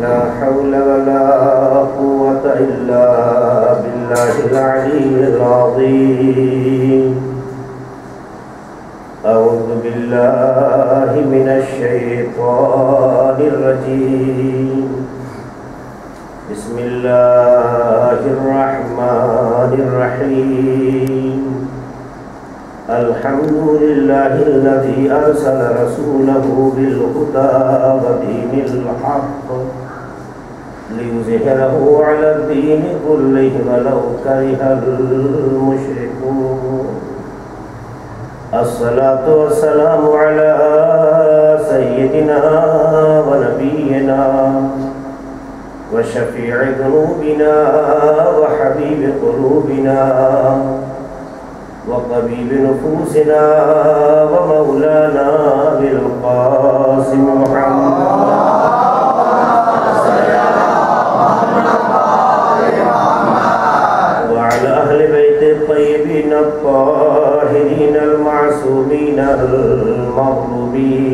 لا حول ولا قوة إلا بالله العلي العظيم. أعوذ بالله من الشيطان الرجيم. بسم الله الرحمن الرحيم. الحمد لله الذي أرسل رسوله بالهدى ودين الحق ليظهره على الدين كله ولو كره المشركون. الصلاة والسلام على سيدنا ونبينا وشفيع ذنوبنا وحبيب قلوبنا وطبيب نفوسنا ومولانا بالقاسم محمد وعلى أهل بيت الطيبين الطاهرين المعصومين المظلومين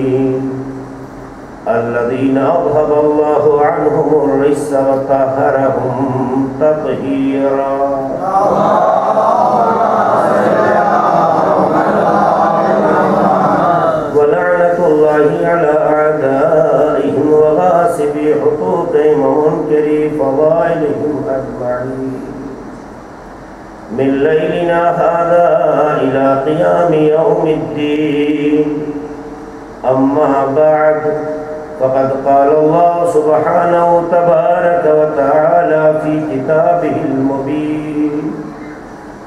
الذين أذهب الله عنهم الرجس وطهرهم تطهيرا. ولعنة الله على أعدائهم وغاصبي حقوقهم ومنكري فضائلهم أجمعين من ليلنا هذا إلى قيام يوم الدين. أما بعد فقد قال الله سبحانه تبارك وتعالى في كتابه المبين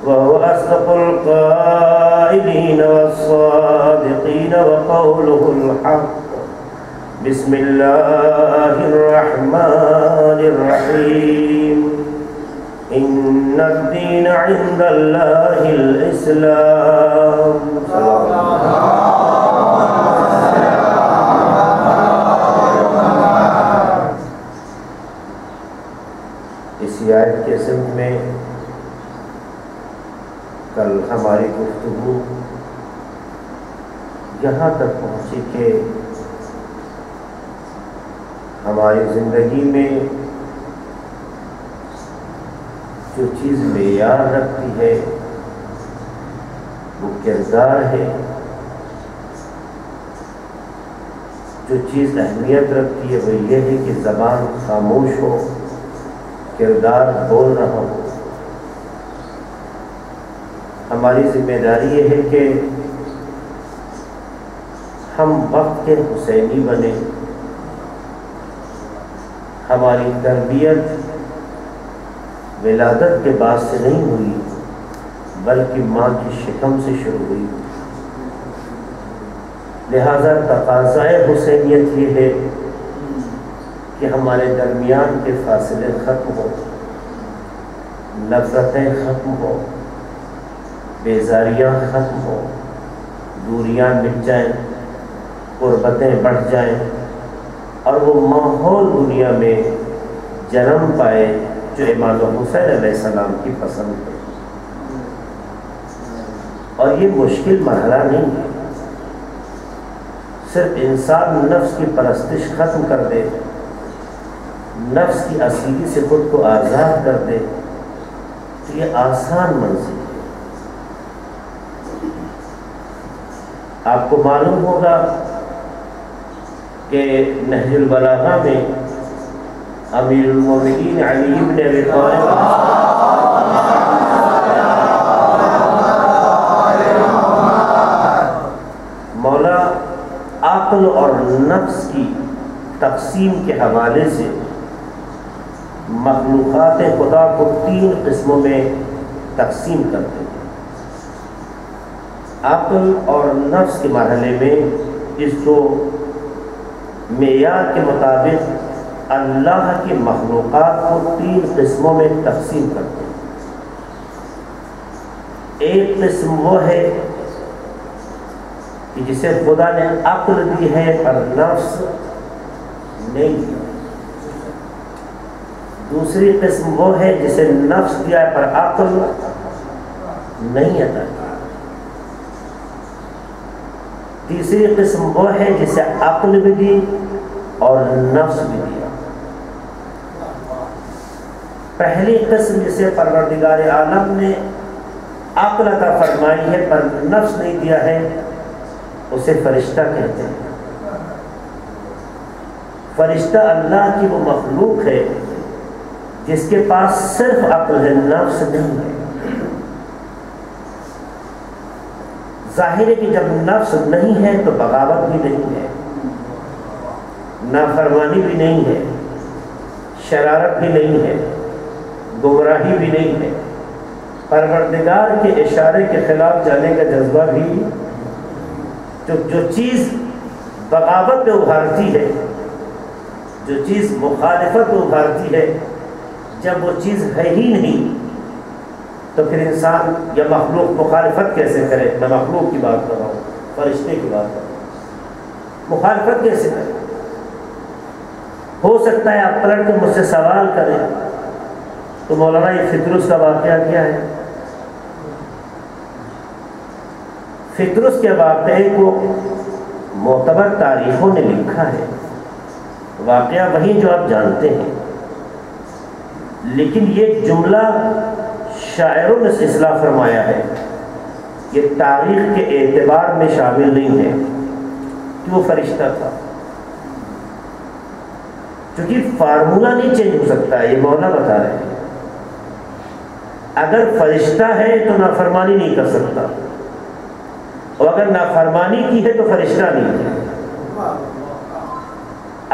وهو أصدق القائلين والصادقين وقوله الحق. بسم الله الرحمن الرحيم. إن الدين عند الله الإسلام. اسی آیت کے سمت میں کل ہماری گفتگو یہاں تک پہنچی کہ ہماری زندگی میں جو چیز معیار رکھتی ہے وہ کردار ہے، جو چیز اہمیت رکھتی ہے وہ یہ ہے کہ زبان خاموش ہو، کردار بول رہا ہو. ہماری ذمہ داری یہ ہے کہ ہم وقت کے حسینی بنیں. ہماری تربیت ولادت کے بعد سے نہیں ہوئی بلکہ ماں کی شکم سے شروع ہوئی. لہذا تقاضۂ حسینیت یہ ہے کہ ہمارے درمیان کے فاصلے ختم ہو، نفرتیں ختم ہو، بیزاریاں ختم ہو، دوریاں مٹ جائیں، قربتیں بڑھ جائیں اور وہ ماحول دنیا میں جنم پائے جو امام حسین علیہ السلام کی پسند ہے. اور یہ مشکل مرحلہ نہیں ہے. صرف انسان نفس کی پرستش ختم کر دے، نفس کی اسیری سے خود کو آزاد کر دے تو یہ آسان منزل ہے. آپ کو معلوم ہوگا کہ نہج البلاغہ میں امیر المومنین علی بن ابی طالب مولا عقل اور نفس کی تقسیم کے حوالے سے مخلوقات خدا کو 3 قسموں میں تقسیم کرتے ہیں. عقل اور نفس کے مرحلے میں اس کو معیار کے مطابق اللہ کی مخلوقات کو 3 قسموں میں تقسیم کرتے ہیں. ایک قسم وہ ہے کہ جسے خدا نے عقل دی ہے پر نفس نہیں دیا. دوسری قسم وہ ہے جسے نفس دیا ہے پر عقل نہیں عطا کیا. تیسری قسم وہ ہے جسے عقل بھی دی اور نفس بھی دیا۔ پہلی قسم جسے پروردگار عالم نے عقل عطا فرمائی ہے پر نفس نہیں دیا ہے، اسے فرشتہ کہتے ہیں۔ فرشتہ اللہ کی وہ مخلوق ہے جس کے پاس صرف عقل ہے، نفس نہیں ہے۔ ظاہر ہے کہ جب نفس نہیں ہے تو بغاوت بھی نہیں ہے، نافرمانی بھی نہیں ہے، شرارت بھی نہیں ہے، گمراہی بھی نہیں ہے، پروردگار کے اشارے کے خلاف جانے کا جذبہ بھی، جو چیز بغاوت میں ابھارتی ہے، جو چیز مخالفت میں ابھارتی ہے، جب وہ چیز ہے ہی نہیں تو پھر انسان یا مخلوق مخالفت کیسے کرے؟ میں مخلوق کی بات کر رہا ہوں، فرشتے کی بات کر رہا ہوں، مخالفت کیسے کرے؟ ہو سکتا ہے آپ پلٹ کے مجھ سے سوال کریں تو مولانا یہ فطرس کا واقعہ کیا ہے؟ فطرس کے واقعے کو معتبر تاریخوں نے لکھا ہے، واقعہ وہی جو آپ جانتے ہیں، لیکن یہ جملہ شاعروں نے اصلاح فرمایا ہے، یہ تاریخ کے اعتبار میں شامل نہیں ہے کہ وہ فرشتہ تھا، کیونکہ فارمولہ نہیں چینج ہو سکتا ہے، یہ مولا بتا رہے ہیں۔ اگر فرشتہ ہے تو نافرمانی نہیں کر سکتا، اور اگر نافرمانی کی ہے تو فرشتہ نہیں ہے۔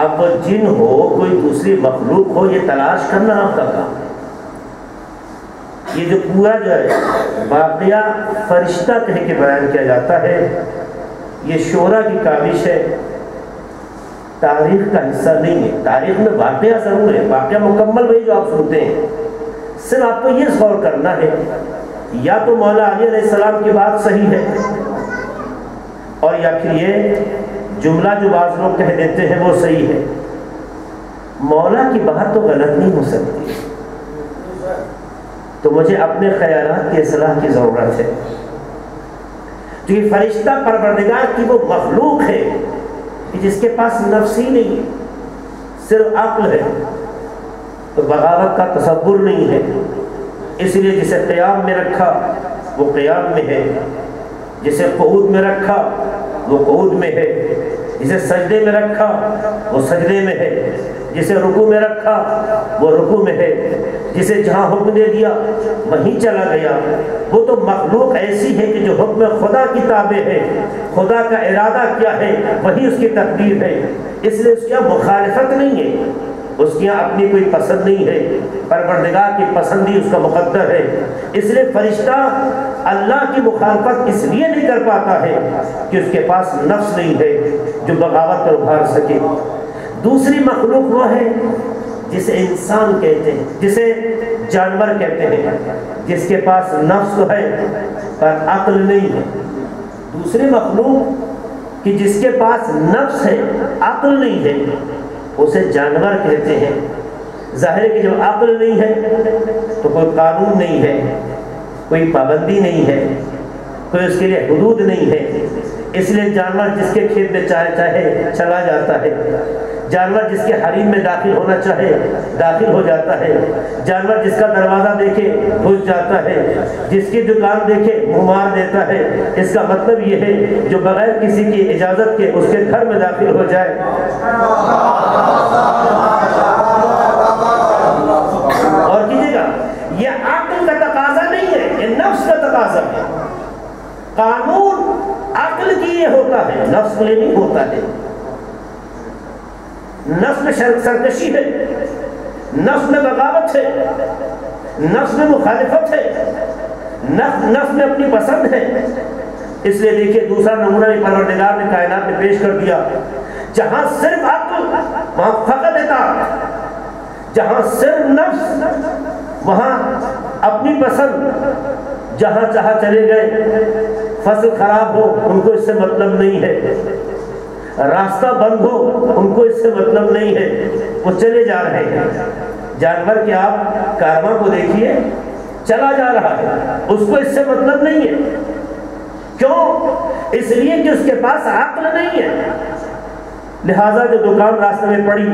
اب وہ جن ہو، کوئی دوسری مخلوق ہو، یہ تلاش کرنا آپ کا کام ہے۔ یہ جو پورا جو ہے واقعہ فرشتہ کہہ کے بیان کیا جاتا ہے، یہ شعرا کی کاوش ہے، تاریخ کا حصہ نہیں ہے۔ تاریخ میں واقعہ ضرور ہے، واقعہ مکمل وہی جو آپ سنتے ہیں، صرف آپ کو یہ غور کرنا ہے یا تو مولا علی علیہ السلام کی بات صحیح ہے، اور یا پھر یہ جملہ جو بعض لوگ کہہ دیتے ہیں وہ صحیح ہے۔ مولا کی بات تو غلط نہیں ہو سکتی، تو مجھے اپنے خیالات کی اصلاح کی ضرورت ہے، کیونکہ فرشتہ پروردگار کی وہ مخلوق ہے کہ جس کے پاس نفس ہی نہیں ہے، صرف عقل ہے، تو بغاوت کا تصور نہیں ہے، اس لیے جسے قیام میں رکھا وہ قیام میں ہے، جسے قعود میں رکھا وہ قعود میں ہے، جسے سجدے میں رکھا وہ سجدے میں ہے، جسے رکوع میں رکھا وہ رکوع میں ہے، جسے جہاں حکم دے دیا وہیں چلا گیا۔ وہ تو مخلوق ایسی ہے کہ جو حکم خدا کی تابع ہے، خدا کا ارادہ کیا ہے وہی اس کی تقدیر ہے، اس لیے اس کی مخالفت نہیں ہے، اس کی اپنی کوئی پسند نہیں ہے، پروردگار کی پسند ہی اس کا مقدر ہے۔ اس لیے فرشتہ اللہ کی مخالفت اس لیے نہیں کر پاتا ہے کہ اس کے پاس نفس نہیں ہے جو بغاوت پر ابھار سکے۔ دوسری مخلوق وہ ہے جسے انسان کہتے ہیں، جسے جانور کہتے ہیں، جس کے پاس نفس تو ہے پر عقل نہیں ہے۔ دوسری مخلوق کہ جس کے پاس نفس ہے عقل نہیں ہے، اسے جانور کہتے ہیں۔ ظاہر ہے کہ جب عقل نہیں ہے تو کوئی قانون نہیں ہے، کوئی پابندی نہیں ہے، کوئی اس کے لیے حدود نہیں ہے، اس لیے جانور جس کے کھیت میں چاہے چلا جاتا ہے، جانور جس کے حریم میں داخل ہونا چاہے داخل ہو جاتا ہے، جانور جس کا دروازہ دیکھے گھس جاتا ہے، جس کی دکان دیکھے منہ مار دیتا ہے۔ اس کا مطلب یہ ہے جو بغیر کسی کی اجازت کے اس کے گھر میں داخل ہو جائے، اور کیجیے گا یہ عقل کا تقاضا نہیں ہے، یہ نفس کا تقاضا ہے۔ قانون عقل کی یہ ہوتا ہے، نفس کے لیے نہیں ہوتا ہے۔ نفس میں سرکشی ہے، نفس میں بغاوت ہے، نفس میں مخالفت ہے، نفس میں اپنی پسند ہے۔ اس لیے دیکھیے دوسرا نمونہ بھی پروردگار نے کائنات میں پیش کر دیا، جہاں صرف عقل وہاں فقط اطاعت، جہاں صرف نفس وہاں اپنی پسند، جہاں چاہا چلے گئے، فصل خراب ہو ان کو اس سے مطلب نہیں ہے، راستہ بند ہو ان کو اس سے مطلب نہیں ہے، وہ چلے جا رہے ہیں۔ جانور کے آپ کارواں کو دیکھیے، چلا جا رہا ہے، اس کو اس سے مطلب نہیں ہے۔ کیوں؟ اس لیے کہ اس کے پاس عقل نہیں ہے۔ لہٰذا جو دکان راستے میں پڑی،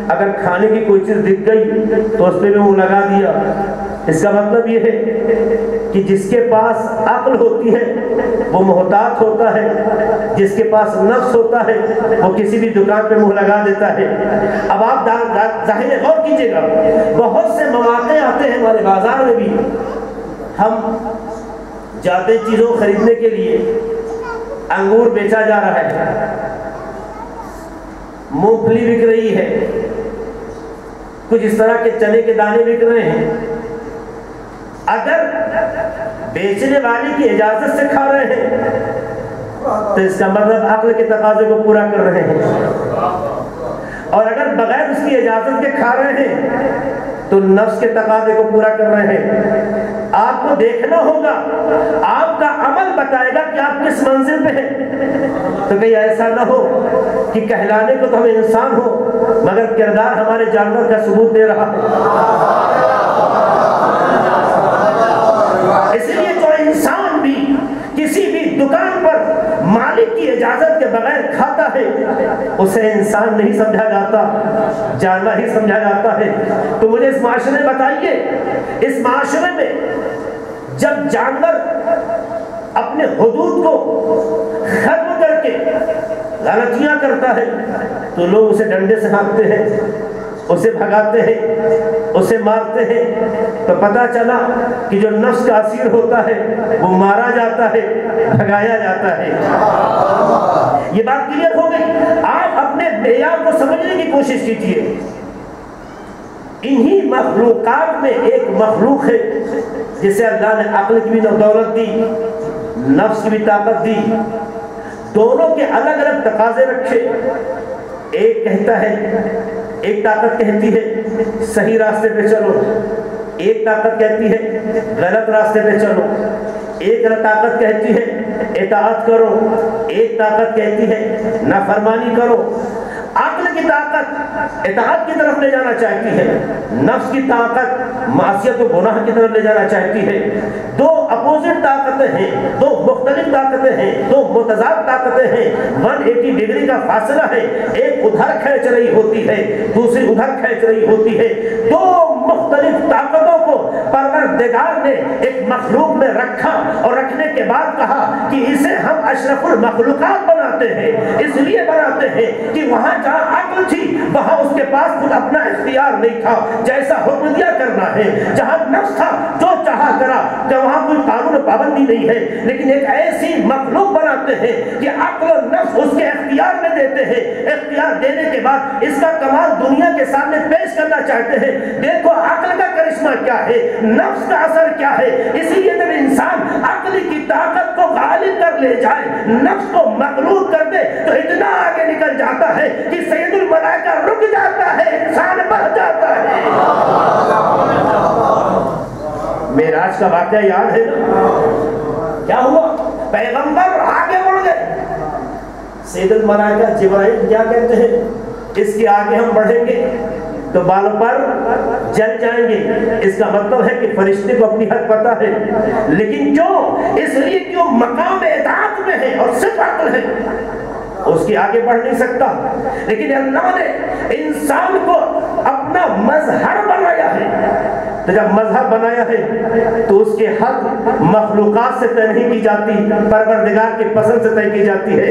اگر کھانے کی کوئی چیز دکھ گئی تو اس پہ بھی منہ لگا دیا۔ اس کا مطلب یہ ہے کہ جس کے پاس عقل ہوتی ہے وہ محتاط ہوتا ہے، جس کے پاس نفس ہوتا ہے وہ کسی بھی دکان پہ منہ لگا دیتا ہے۔ اب آپ ظاہر غور کیجئے گا، بہت سے مواقع آتے ہیں ہمارے بازار میں بھی، ہم جاتے چیزوں خریدنے کے لیے، انگور بیچا جا رہا ہے، مونگ پھلی بک رہی ہے، کچھ اس طرح کے چنے کے دانے بک رہے ہیں۔ اگر بیچنے والے کی اجازت سے کھا رہے ہیں تو اس کا مطلب عقل کے تقاضے کو پورا کر رہے ہیں، اور اگر بغیر اس کی اجازت کے کھا رہے ہیں تو نفس کے تقاضے کو پورا کر رہے ہیں۔ آپ کو دیکھنا ہوگا، آپ کا عمل بتائے گا کہ آپ کس منزل پہ ہیں۔ تو کہیں ایسا نہ ہو کہ کہلانے کو تو ہم انسان ہو مگر کردار ہمارے جانور کا ثبوت دے رہا ہے۔ اس لیے جو انسان بھی کسی بھی دکان پر مالک کی اجازت کے بغیر کھاتا ہے اسے انسان نہیں سمجھا جاتا، جانور ہی سمجھا جاتا ہے۔ تو مجھے اس معاشرے میں بتائیے، اس معاشرے میں جب جانور اپنے حدود کو ختم کر کے غلطیاں کرتا ہے تو لوگ اسے ڈنڈے سے ہانکتے ہیں، اسے بھگاتے ہیں، اسے مارتے ہیں۔ تو پتہ چلا کہ جو نفس کا اسیر ہوتا ہے وہ مارا جاتا ہے، بھگایا جاتا ہے۔ یہ بات کلیئر ہو گئی۔ آپ اپنے معیار کو سمجھنے کی کوشش کیجیے۔ انہی مخلوقات میں ایک مخلوق ہے جسے اللہ نے عقل کی بھی دولت دی، نفس کی بھی طاقت دی، دونوں کے الگ الگ تقاضے رکھے۔ ایک کہتا ہے، ایک طاقت کہتی ہے صحیح راستے پہ چلو، ایک طاقت کہتی ہے غلط راستے پہ چلو، ایک طاقت کہتی ہے اطاعت کرو، ایک طاقت کہتی ہے نافرمانی کرو۔ عقل کی طاقت اطاعت کی طرف لے جانا چاہتی ہے، نفس کی طاقت معصیت و گناہ کی طرف لے جانا چاہتی ہے۔ دو اپوزٹ طاقتیں ہیں، دو مختلف طاقتیں ہیں، دو متضاد طاقتیں ہیں، 180 ڈگری کا فاصلہ ہے۔ ایک ادھر کھینچ رہی ہوتی ہے، دوسری ادھر کھینچ رہی ہوتی ہے۔ دو مختلف طاقتوں کو پروردگار نے ایک مخلوق میں رکھا اور رکھنے کے بعد کہا کہ اسے ہم اشرف المخلوقات بناتے ہیں۔ اس لیے بناتے ہیں کہ وہاں جہاں عقل تھی وہاں اس کے پاس خود اپنا اختیار نہیں تھا، جیسا حکم دیا کرنا ہے۔ جہاں نفس تھا جو چاہا کرا، کہ وہاں کوئی قانون و پابندی نہیں ہے، لیکن ایک ایسی مخلوق بناتے ہیں کہ عقل و نفس اس کے اختیار میں دیتے ہیں۔ اختیار دینے کے بعد اس کا کمال دنیا کے سامنے پیش کرنا چاہتے ہیں۔ دیکھو عقل کا کرشمہ کیا ہے، نفس کا اثر کیا ہے۔ اسی لیے جب انسان عقل کی طاقت کو غالب کر لے جائے، نفس کو مغلوب کر دے تو اتنا آگے نکل جاتا ہے کہ سید الملائکہ رک جاتا ہے، انسان بڑھ جاتا ہے۔ معراج کا واقعہ یاد ہے کیا ہوا؟ پیغمبر آگے بڑھ گئے، سید الملائکہ جبرائیل کیا کہتے ہیں، اس کے آگے ہم بڑھیں گے تو بال پر جل جائیں گے۔ اس کا مطلب ہے کہ فرشتے کو اپنی حد پتہ ہے، لیکن کیوں؟ اس لیے کہ وہ مقام اطاعت میں ہے اور صرف عقل ہے، اس کی آگے بڑھ نہیں سکتا۔ لیکن اللہ نے انسان کو اپنا مظہر بنایا ہے، تو جب مظہر بنایا ہے تو اس کے حق مخلوقات سے طے نہیں کی جاتی، پروردگار کی پسند سے طے کی جاتی ہے۔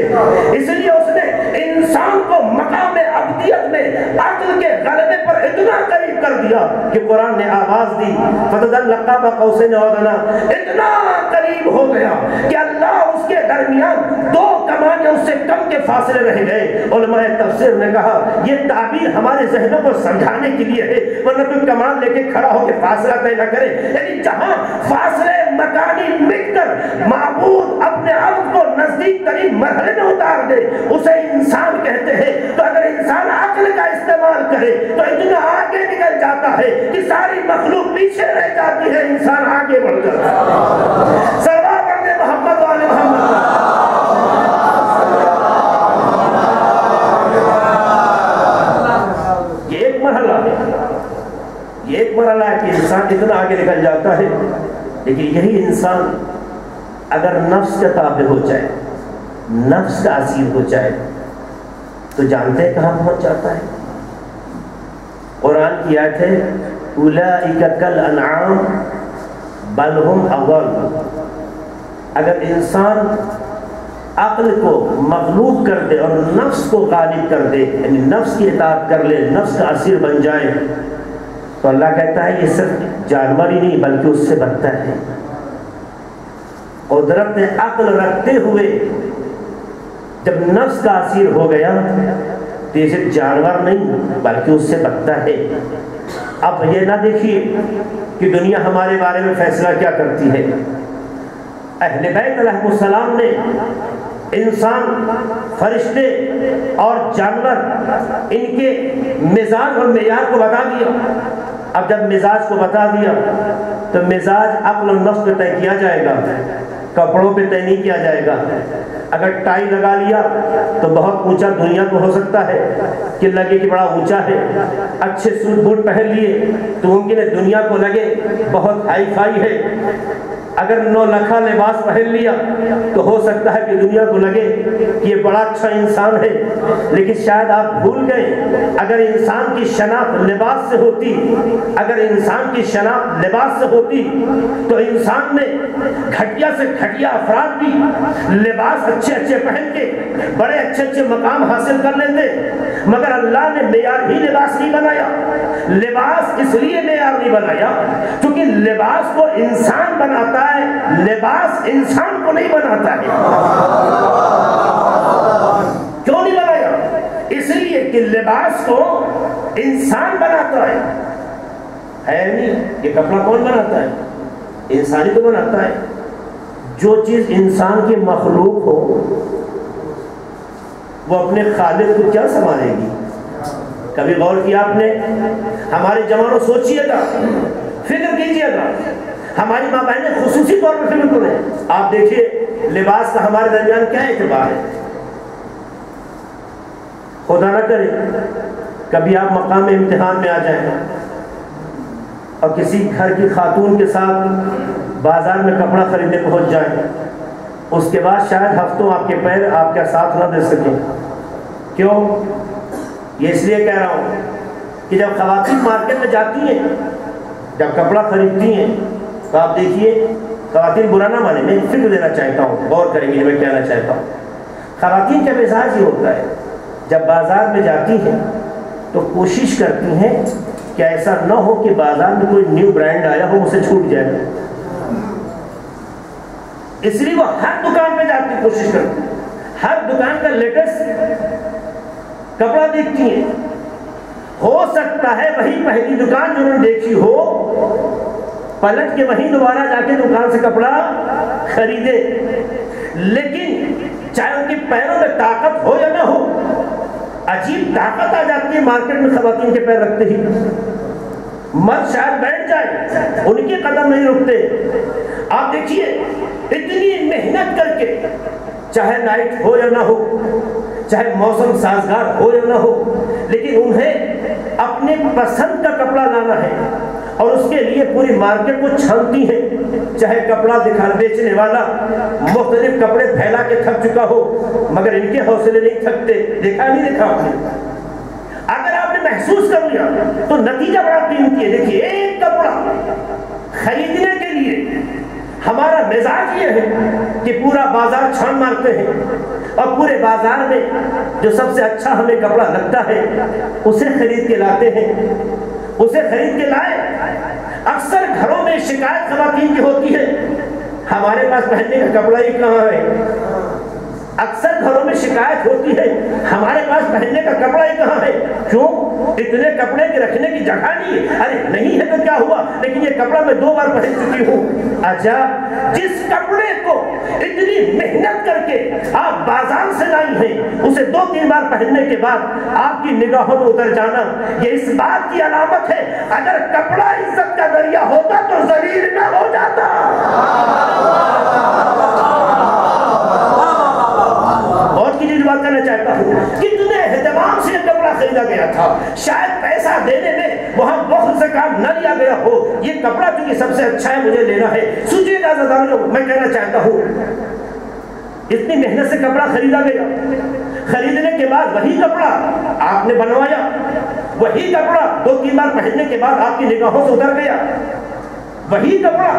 اس لیے اس نے انسان کو مقام عبدیت میں عقل کے غلبے پر اتنا قریب کر دیا کہ قرآن نے آواز دی فَتَدَلَّ قَابَ قَوْسَيْنِ أَوْ أَدْنَىٰ، اتنا قریب ہو گیا کہ اللہ اس کے درمیان دو کمانیں اس سے کم کے فاصلے رہ گئے۔ علماء تفسیر نے کہا یہ تعبیر ہمارے ذہنوں کو سمجھانے کے لیے ہے، ورنہ کوئی کمان لے کے کھڑا ہو کے فاصلہ طے نہ کرے۔ یعنی جہاں فاصلے مکانی مٹ کر معبود اپنے عبد کو نزدیک ترین مرحلے میں اتار دے اسے انسان کہتے ہیں۔ تو اگر انسان عقل کا استعمال کرے تو اتنا آگے نکل جاتا ہے کہ ساری مخلوق پیچھے رہ جاتی ہے، انسان آگے بڑھ جاتا ہے۔ سلوات پڑھتے محمد والے محمد۔ یہ ایک مرحلہ ہے کہ انسان اتنا آگے نکل جاتا ہے، لیکن یہی انسان اگر نفس کا تابع ہو جائے، نفس کا اسیر ہو جائے تو جانتے ہیں کہاں پہنچ جاتا ہے؟ قرآن کی آیت ہے اولئک کالانعام بل ہم اضل۔ اگر انسان عقل کو مغلوب کر دے اور نفس کو غالب کر دے، یعنی نفس کی اطاعت کر لے، نفس کا اسیر بن جائے، تو اللہ کہتا ہے یہ صرف جانور ہی نہیں بلکہ اس سے بدتر ہے۔ قدرت عقل رکھتے ہوئے جب نفس کا اسیر ہو گیا تو یہ صرف جانور نہیں بلکہ اس سے بدتر ہے۔ اب یہ نہ دیکھیے کہ دنیا ہمارے بارے میں فیصلہ کیا کرتی ہے۔ اہل بیت علیہ السلام نے انسان، فرشتے اور جانور ان کے مزاج اور معیار کو بتا دیا۔ اب جب مزاج کو بتا دیا تو مزاج عقل و نفس پہ طے کیا جائے گا، کپڑوں پہ طے نہیں کیا جائے گا۔ اگر ٹائی لگا لیا تو بہت اونچا دنیا کو ہو سکتا ہے کہ لگے کہ بڑا اونچا ہے، اچھے سوٹ بوٹ پہن لیے تو ممکن ہے دنیا کو لگے بہت ہائی فائی ہے۔ اگر 9 لکھا لباس پہن لیا تو ہو سکتا ہے کہ دنیا کو لگے کہ یہ بڑا اچھا انسان ہے، لیکن شاید آپ بھول گئے اگر انسان کی شناخت لباس سے ہوتی، اگر انسان کی شناخت لباس سے ہوتی تو انسان میں گھٹیا سے گھٹیا افراد بھی لباس اچھے اچھے پہن کے بڑے اچھے اچھے مقام حاصل کر لیتے، مگر اللہ نے معیار ہی لباس نہیں بنایا۔ لباس اس لیے معیار نہیں بنایا کیونکہ لباس کو انسان بناتا ہے، لباس انسان کو نہیں بناتا ہے۔ کیوں نہیں بنایا؟ اس لیے کہ لباس کو انسان بناتا ہے نہیں۔ یہ کپڑا کون بناتا ہے؟ انسانی کو بناتا ہے۔ جو چیز انسان کی مخلوق ہو وہ اپنے خالق کو کیا سنبھالے گی؟ کبھی غور کیا آپ نے؟ ہمارے جوانوں سوچئے گا، فکر کیجئے گا، ہماری ماں بہنیں خصوصی طور پر فکر کریں۔ آپ دیکھیے لباس کا ہمارے درمیان کیا اعتبار ہے۔ خدا نہ کرے کبھی آپ مقام امتحان میں آ جائیں اور کسی گھر کی خاتون کے ساتھ بازار میں کپڑا خریدنے پہنچ جائیں، اس کے بعد شاید ہفتوں آپ کے پیر آپ کا ساتھ نہ دے سکیں۔ کیوں؟ یہ اس لیے کہہ رہا ہوں کہ جب خواتین مارکیٹ میں جاتی ہیں، جب کپڑا خریدتی ہیں تو آپ دیکھیے، خواتین برا نہ مانے، میں فکر دینا چاہتا ہوں، غور کریں گے میں کہنا چاہتا ہوں۔ خواتین کا مزاج یہ ہوتا ہے جب بازار میں جاتی ہیں تو کوشش کرتی ہیں کہ ایسا نہ ہو کہ بازار میں کوئی نیو برانڈ آیا ہو اسے چھوٹ جائے، اس لیے وہ ہر دکان پہ جاتی کوشش کرتی ہیں، ہر دکان کا لیٹسٹ کپڑا دیکھتی ہیں۔ ہو سکتا ہے وہی پہلی دکان جو انہوں نے دیکھی ہو پلٹ کے وہیں دوبارہ جا کے دکان سے کپڑا خریدے، لیکن چاہے ان کے پیروں میں طاقت ہو یا نہ ہو، عجیب طاقت آ جاتی ہے مارکیٹ میں خواتین کے پیر رکھتے ہی۔ مرد شاید بیٹھ جائے، ان کے قدم نہیں رکتے۔ آپ دیکھیے اتنی محنت کر کے، چاہے نائٹ ہو یا نہ ہو، چاہے موسم سازگار ہو یا نہ ہو، لیکن انہیں اپنے پسند کا کپڑا لانا ہے اور اس کے لیے پوری مارکیٹ کو چھانتی ہیں۔ چاہے کپڑا بیچنے والا مختلف کپڑے پھیلا کے تھک چکا ہو، مگر ان کے حوصلے نہیں تھکتے۔ دیکھا نہیں دیکھا آپ نے؟ اگر آپ نے محسوس کر لیا تو نتیجہ بڑا قیمتی ہے۔ دیکھیے ایک کپڑا خریدنے کے لیے ہمارا مزاج یہ ہے کہ پورا بازار چھان مارتے ہیں اور پورے بازار میں جو سب سے اچھا ہمیں کپڑا لگتا ہے اسے خرید کے لاتے ہیں، اسے خرید کے لائے۔ اکثر گھروں میں شکایت خواتین کی ہوتی ہے، ہمارے پاس پہننے کا کپڑا ہی کہاں ہے۔ اکثر گھروں میں شکایت ہوتی ہے، ہمارے پاس پہننے کا کپڑا ہی کہاں ہے۔ کیوں؟ اتنے کپڑے کے رکھنے کی جگہ نہیں ہے۔ ارے نہیں ہے تو کیا ہوا، لیکن یہ کپڑا میں 2 بار پہن چکی ہوں۔ اچھا، جس کپڑے کو اتنی محنت کر کے آپ بازار سے لائی ہیں، اسے 2-3 بار پہننے کے بعد آپ کی نگاہوں میں اتر جانا، یہ اس بات کی علامت ہے اگر کپڑا عزت کا ذریعہ ہوتا تو ذلیل نہ ہو جاتا۔ بات کرنا چاہتا ہوں، کتنے اہتمام سے کپڑا خریدا گیا تھا، شاید پیسہ دینے میں وہاں بخل سے کام نہ لیا گیا ہو، یہ کپڑا کیونکہ سب سے اچھا ہے مجھے لینا ہے۔ سوچیے گا زدانوں، میں کہنا چاہتا ہوں اتنی محنت سے کپڑا خریدا گیا، خریدنے کے بعد وہی کپڑا آپ نے بنوایا، وہی کپڑا 2-3 بار پہننے کے بعد آپ کی نگاہوں سے اتر گیا، وہی کپڑا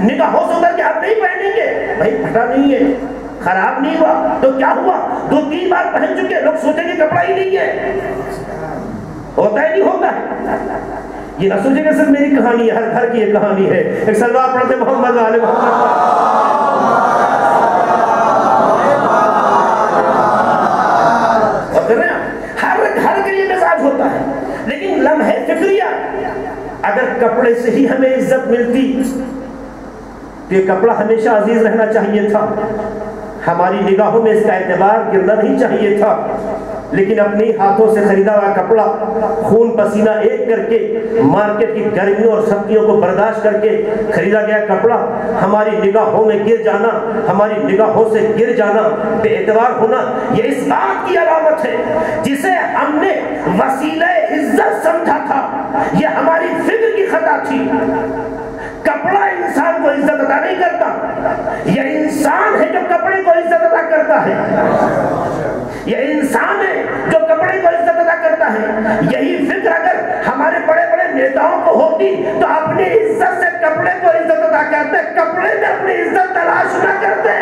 نگاہوں سے اتر کے آپ نہیں پہنیں گے، بھائی پھٹا نہیں ہے، خراب نہیں ہوا، تو کیا ہوا؟ 2-3 بار پہن چکے، لوگ سوچیں گے کپڑا ہی نہیں ہے، ہوتا ہی نہیں ہوتا ہے۔ یہ نہ سوچیں کہ صرف میری کہانی ہے، ہر گھر کی یہ کہانی ہے۔ ایک سلوات پڑھتے محمد والے محمد ہر گھر کے لیے مزاج ہوتا ہے، لیکن لمحے فکریہ اگر کپڑے سے ہی ہمیں عزت ملتی تو یہ کپڑا ہمیشہ عزیز رہنا چاہیے تھا، ہماری نگاہوں میں اس کا اعتبار گرنا نہیں چاہیے تھا، لیکن اپنی ہاتھوں سے خریدا ہوا کپڑا خون پسینہ ایک کر کے مارکیٹ کی گرمیوں اور سردیوں کو برداشت کر کے خریدا گیا کپڑا ہماری نگاہوں میں گر جانا، ہماری نگاہوں سے گر جانا، بے اعتبار ہونا، یہ اس بات کی علامت ہے جسے ہم نے وسیلہ عزت سمجھا تھا، یہ ہماری فکر کی خطا تھی۔ کپڑا انسان کو عزت عطا نہیں کرتا، یہ انسان ہے جو کپڑے کو عزت عطا کرتا ہے، یہ انسان ہے جو کپڑے کو عزت عطا کرتا ہے۔ یہی فکر اگر ہمارے بڑے بڑے نیتاؤں کو ہوتی تو اپنی عزت سے کپڑے کو عزت عطا کرتے، کپڑے میں اپنی عزت تلاش نہ کرتے۔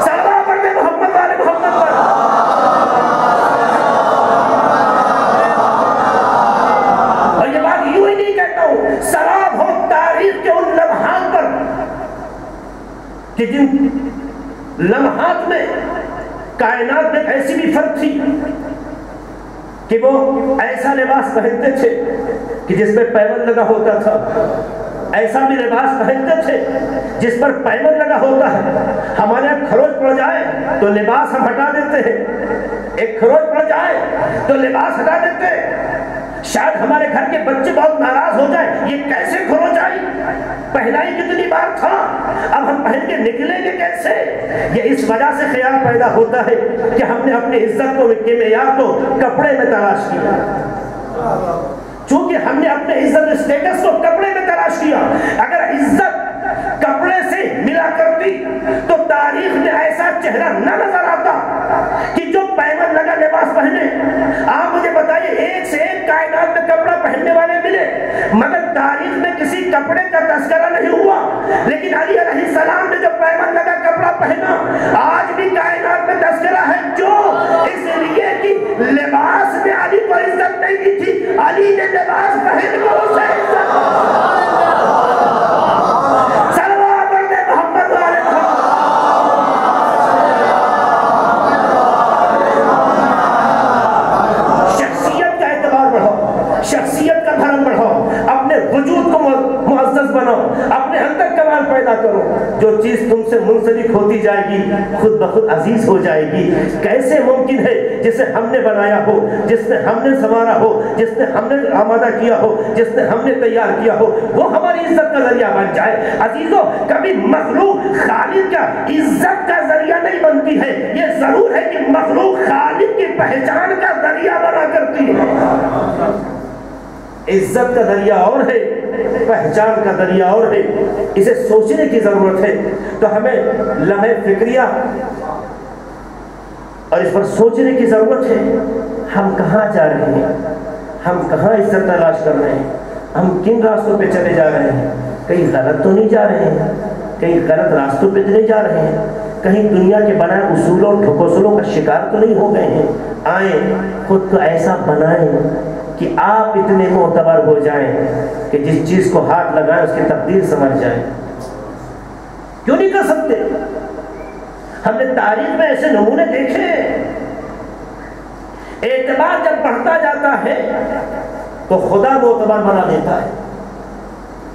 صلوات پڑھتے محمد والے محمد پر۔ اور یہ بات یوں ہی نہیں کہتا ہوں، سراب ہو تاریخ کے ان لمحات پر کہ جن لمحات میں کائنات میں ایسی بھی فرق تھی کہ وہ ایسا لباس پہنتے تھے کہ جس پر پیبند لگا ہوتا تھا، ایسا بھی لباس پہنتے تھے جس پر پیبند لگا ہوتا ہے۔ ہمارے یہاں خروچ پڑ جائے تو لباس ہم ہٹا دیتے ہیں، ایک خروچ پڑ جائے تو لباس ہٹا دیتے ہیں۔ شاید ہمارے گھر کے بچے بہت ناراض ہو جائیں، یہ کیسے خروچ آئی، پہنا ہی کتنی بار تھا، اب ہم پہن کے نکلیں گے کیسے؟ یہ اس وجہ سے خیال پیدا ہوتا ہے کہ ہم نے اپنی عزت کو کے معیار کو کپڑے میں تلاش کیا، چونکہ ہم نے اپنے عزت اسٹیٹس کو کپڑے میں تلاش کیا۔ اگر عزت کپڑے سے ملا کرتی تو تاریخ میں ایسا چہرہ نہ نظر آتا کہ جو پیبند لگا لباس پہنے۔ آپ مجھے بتائیے، ایک سے ایک کائنات میں کپڑا پہننے والے ملے مگر تاریخ میں کسی کپڑے کا تذکرہ نہیں ہوا، لیکن علی علیہ السلام نے جو پیبند لگا کپڑا پہنا آج بھی کائنات میں تذکرہ ہے، جو اس لیے کہ لباس میں علی کو عزت نہیں دی تھی، علی نے لباس پہن کو اسے عزت۔ شخصیت کا دھرم بڑھاؤ، اپنے وجود کو معزز بناؤ، اپنے اندر کمال پیدا کرو، جو چیز تم سے منسلک ہوتی جائے گی خود بخود عزیز ہو جائے گی۔ کیسے ممکن ہے جسے ہم نے بنایا ہو، جس نے ہم نے سنوارا ہو، جس نے ہم نے آمادہ کیا ہو، جس نے ہم نے تیار کیا ہو، وہ ہماری عزت کا ذریعہ بن جائے۔ عزیزو، کبھی مخلوق خالق کا عزت کا ذریعہ نہیں بنتی ہے، یہ ضرور ہے کہ مخلوق خالق کی پہچان کا ذریعہ بنا کرتی ہے۔ عزت کا ذریعہ اور ہے، پہچان کا ذریعہ اور ہے، اسے سوچنے کی ضرورت ہے۔ تو ہمیں لمحے فکریہ اور اس پر سوچنے کی ضرورت ہے، ہم کہاں جا رہے ہیں، ہم کہاں عزت تلاش کر رہے ہیں، ہم کن راستوں پہ چلے جا رہے ہیں، کہیں غلط تو نہیں جا رہے ہیں، کہیں غلط راستوں پہ تو نہیں جا رہے ہیں، کہیں دنیا کے بنائے اصولوں اور ٹھکوسلوں کا شکار تو نہیں ہو گئے ہیں۔ آئیں خود کو ایسا بنائیں کہ آپ اتنے معتبر ہو جائیں کہ جس چیز کو ہاتھ لگائیں اس کی تقدیر سمجھ جائیں۔ کیوں نہیں کر سکتے؟ ہم نے تاریخ میں ایسے نمونے دیکھے ہیں۔ اعتبار جب بڑھتا جاتا ہے تو خدا معتبر بنا دیتا ہے،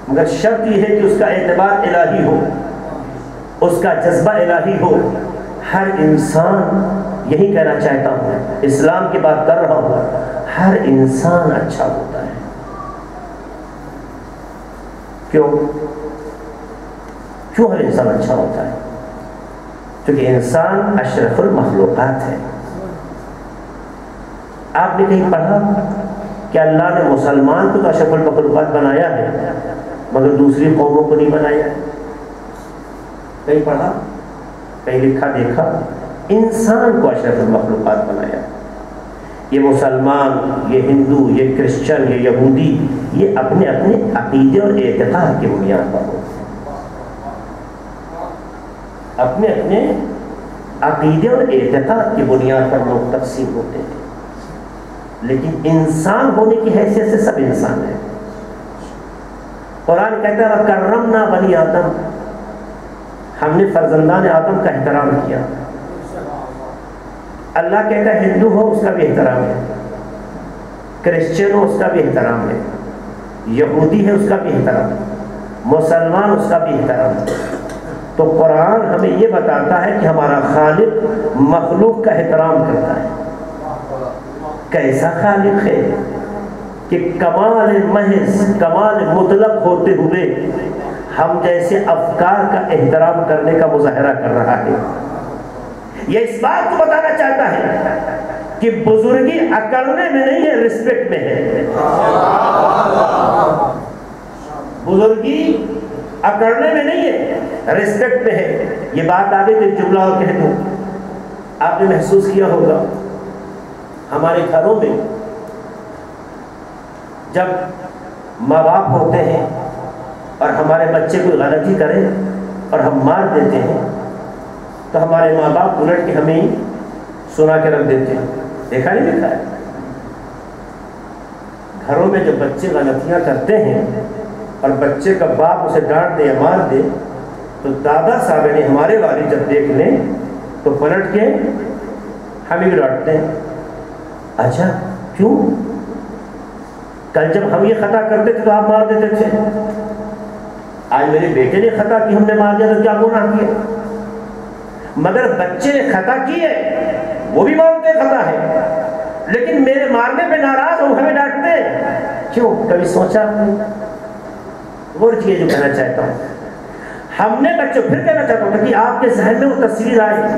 مگر شرط یہ ہے کہ اس کا اعتبار الہی ہو، اس کا جذبہ الہی ہو۔ ہر انسان، یہی کہنا چاہتا ہوں، اسلام کی بات کر رہا ہوں، ہر انسان اچھا ہوتا ہے۔ کیوں ہر انسان اچھا ہوتا ہے؟ کیونکہ انسان اشرف المخلوقات ہے۔ آپ نے کہیں پڑھا کہ اللہ نے مسلمان کو تو اشرف المخلوقات بنایا ہے مگر دوسری قوموں کو نہیں بنایا ہے؟ کہیں پڑھا، کہیں لکھا دیکھا؟ انسان کو اشرف المخلوقات بنایا۔ یہ مسلمان، یہ ہندو، یہ کرسچن، یہ یہودی، یہ اپنے اپنے عقیدے اور اعتقاد کی بنیاد پر ہوتے ہیں، اپنے اپنے عقیدے اور اعتقاد کی بنیاد پر لوگ تقسیم ہوتے ہیں، لیکن انسان ہونے کی حیثیت سے سب انسان ہیں۔ قرآن کہتا ہے وَكَرَّمْنَا بَنِي آدم، ہم نے فرزندان آدم کا احترام کیا۔ اللہ کہتا ہے ہندو ہو اس کا بھی احترام ہے، کرسچن ہو اس کا بھی احترام ہے، یہودی ہے اس کا بھی احترام ہے، مسلمان اس کا بھی احترام ہے۔ تو قرآن ہمیں یہ بتاتا ہے کہ ہمارا خالق مخلوق کا احترام کرتا ہے۔ کیسا خالق ہے کہ کمال محض، کمال مطلق ہوتے ہوئے ہم جیسے افکار کا احترام کرنے کا مظاہرہ کر رہا ہے۔ یہ اس بات کو بتانا چاہتا ہے کہ بزرگی اکڑنے میں نہیں ہے، رسپیکٹ میں ہے۔ بزرگی اکڑنے میں نہیں ہے، رسپیکٹ میں ہے۔ یہ بات آگے تو ایک جملہ اور کہہ دوں، آپ نے محسوس کیا ہوگا ہمارے گھروں میں جب ماں باپ ہوتے ہیں اور ہمارے بچے کوئی غلطی کرے اور ہم مار دیتے ہیں تو ہمارے ماں باپ الٹ کے ہمیں سنا کے رکھ دیتے ہیں۔ دیکھا نہیں دیکھا ہے؟ گھروں میں جب بچے غلطیاں کرتے ہیں اور بچے کا باپ اسے ڈانٹ دے یا مار دے تو دادا صاحب نے ہمارے والد جب دیکھ لیں تو پلٹ کے ہمیں بھی ڈانٹتے ہیں۔ اچھا کیوں؟ کل جب ہم یہ خطا کرتے تھے تو آپ مار دیتے تھے، آج میرے بیٹے نے خطا کی، ہم نے مار دیا تو کیا گناہ کیا؟ مگر بچے نے خطا کی ہے، وہ بھی مانتے خطا ہے، لیکن میرے مارنے پہ ناراض ہو، ہمیں ڈانٹتے ہیں۔ کیوں؟ کبھی سوچا آپ نے؟ وہ چیز جو کہنا چاہتا ہوں، ہم نے بچوں، پھر کہنا چاہتا ہوں کہ آپ کے ذہن میں وہ تصویر آئے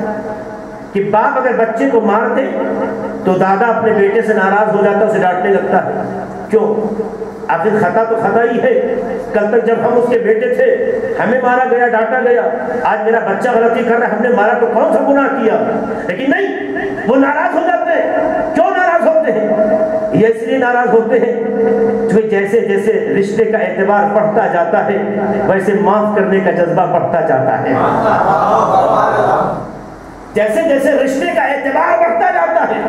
کہ باپ اگر بچے کو مار دے تو دادا اپنے بیٹے سے ناراض ہو جاتا ہے، اسے ڈانٹنے لگتا ہے۔ کیوں؟ آخر خطا تو خطا ہی ہے۔ کل تک جب ہم اس کے بیٹے تھے ہمیں مارا گیا، ڈانٹا گیا، آج میرا بچہ غلطی کر رہا ہے، ہم نے مارا تو کون سا گناہ کیا؟ لیکن نہیں، وہ ناراض ہو جاتے ہیں۔ کیوں ناراض ہوتے ہیں؟ یہ اس لیے ناراض ہوتے ہیں کہ جیسے جیسے رشتے کا اعتبار بڑھتا جاتا ہے ویسے معاف کرنے کا جذبہ بڑھتا جاتا ہے۔ جیسے جیسے رشتے کا اعتبار بڑھتا جاتا ہے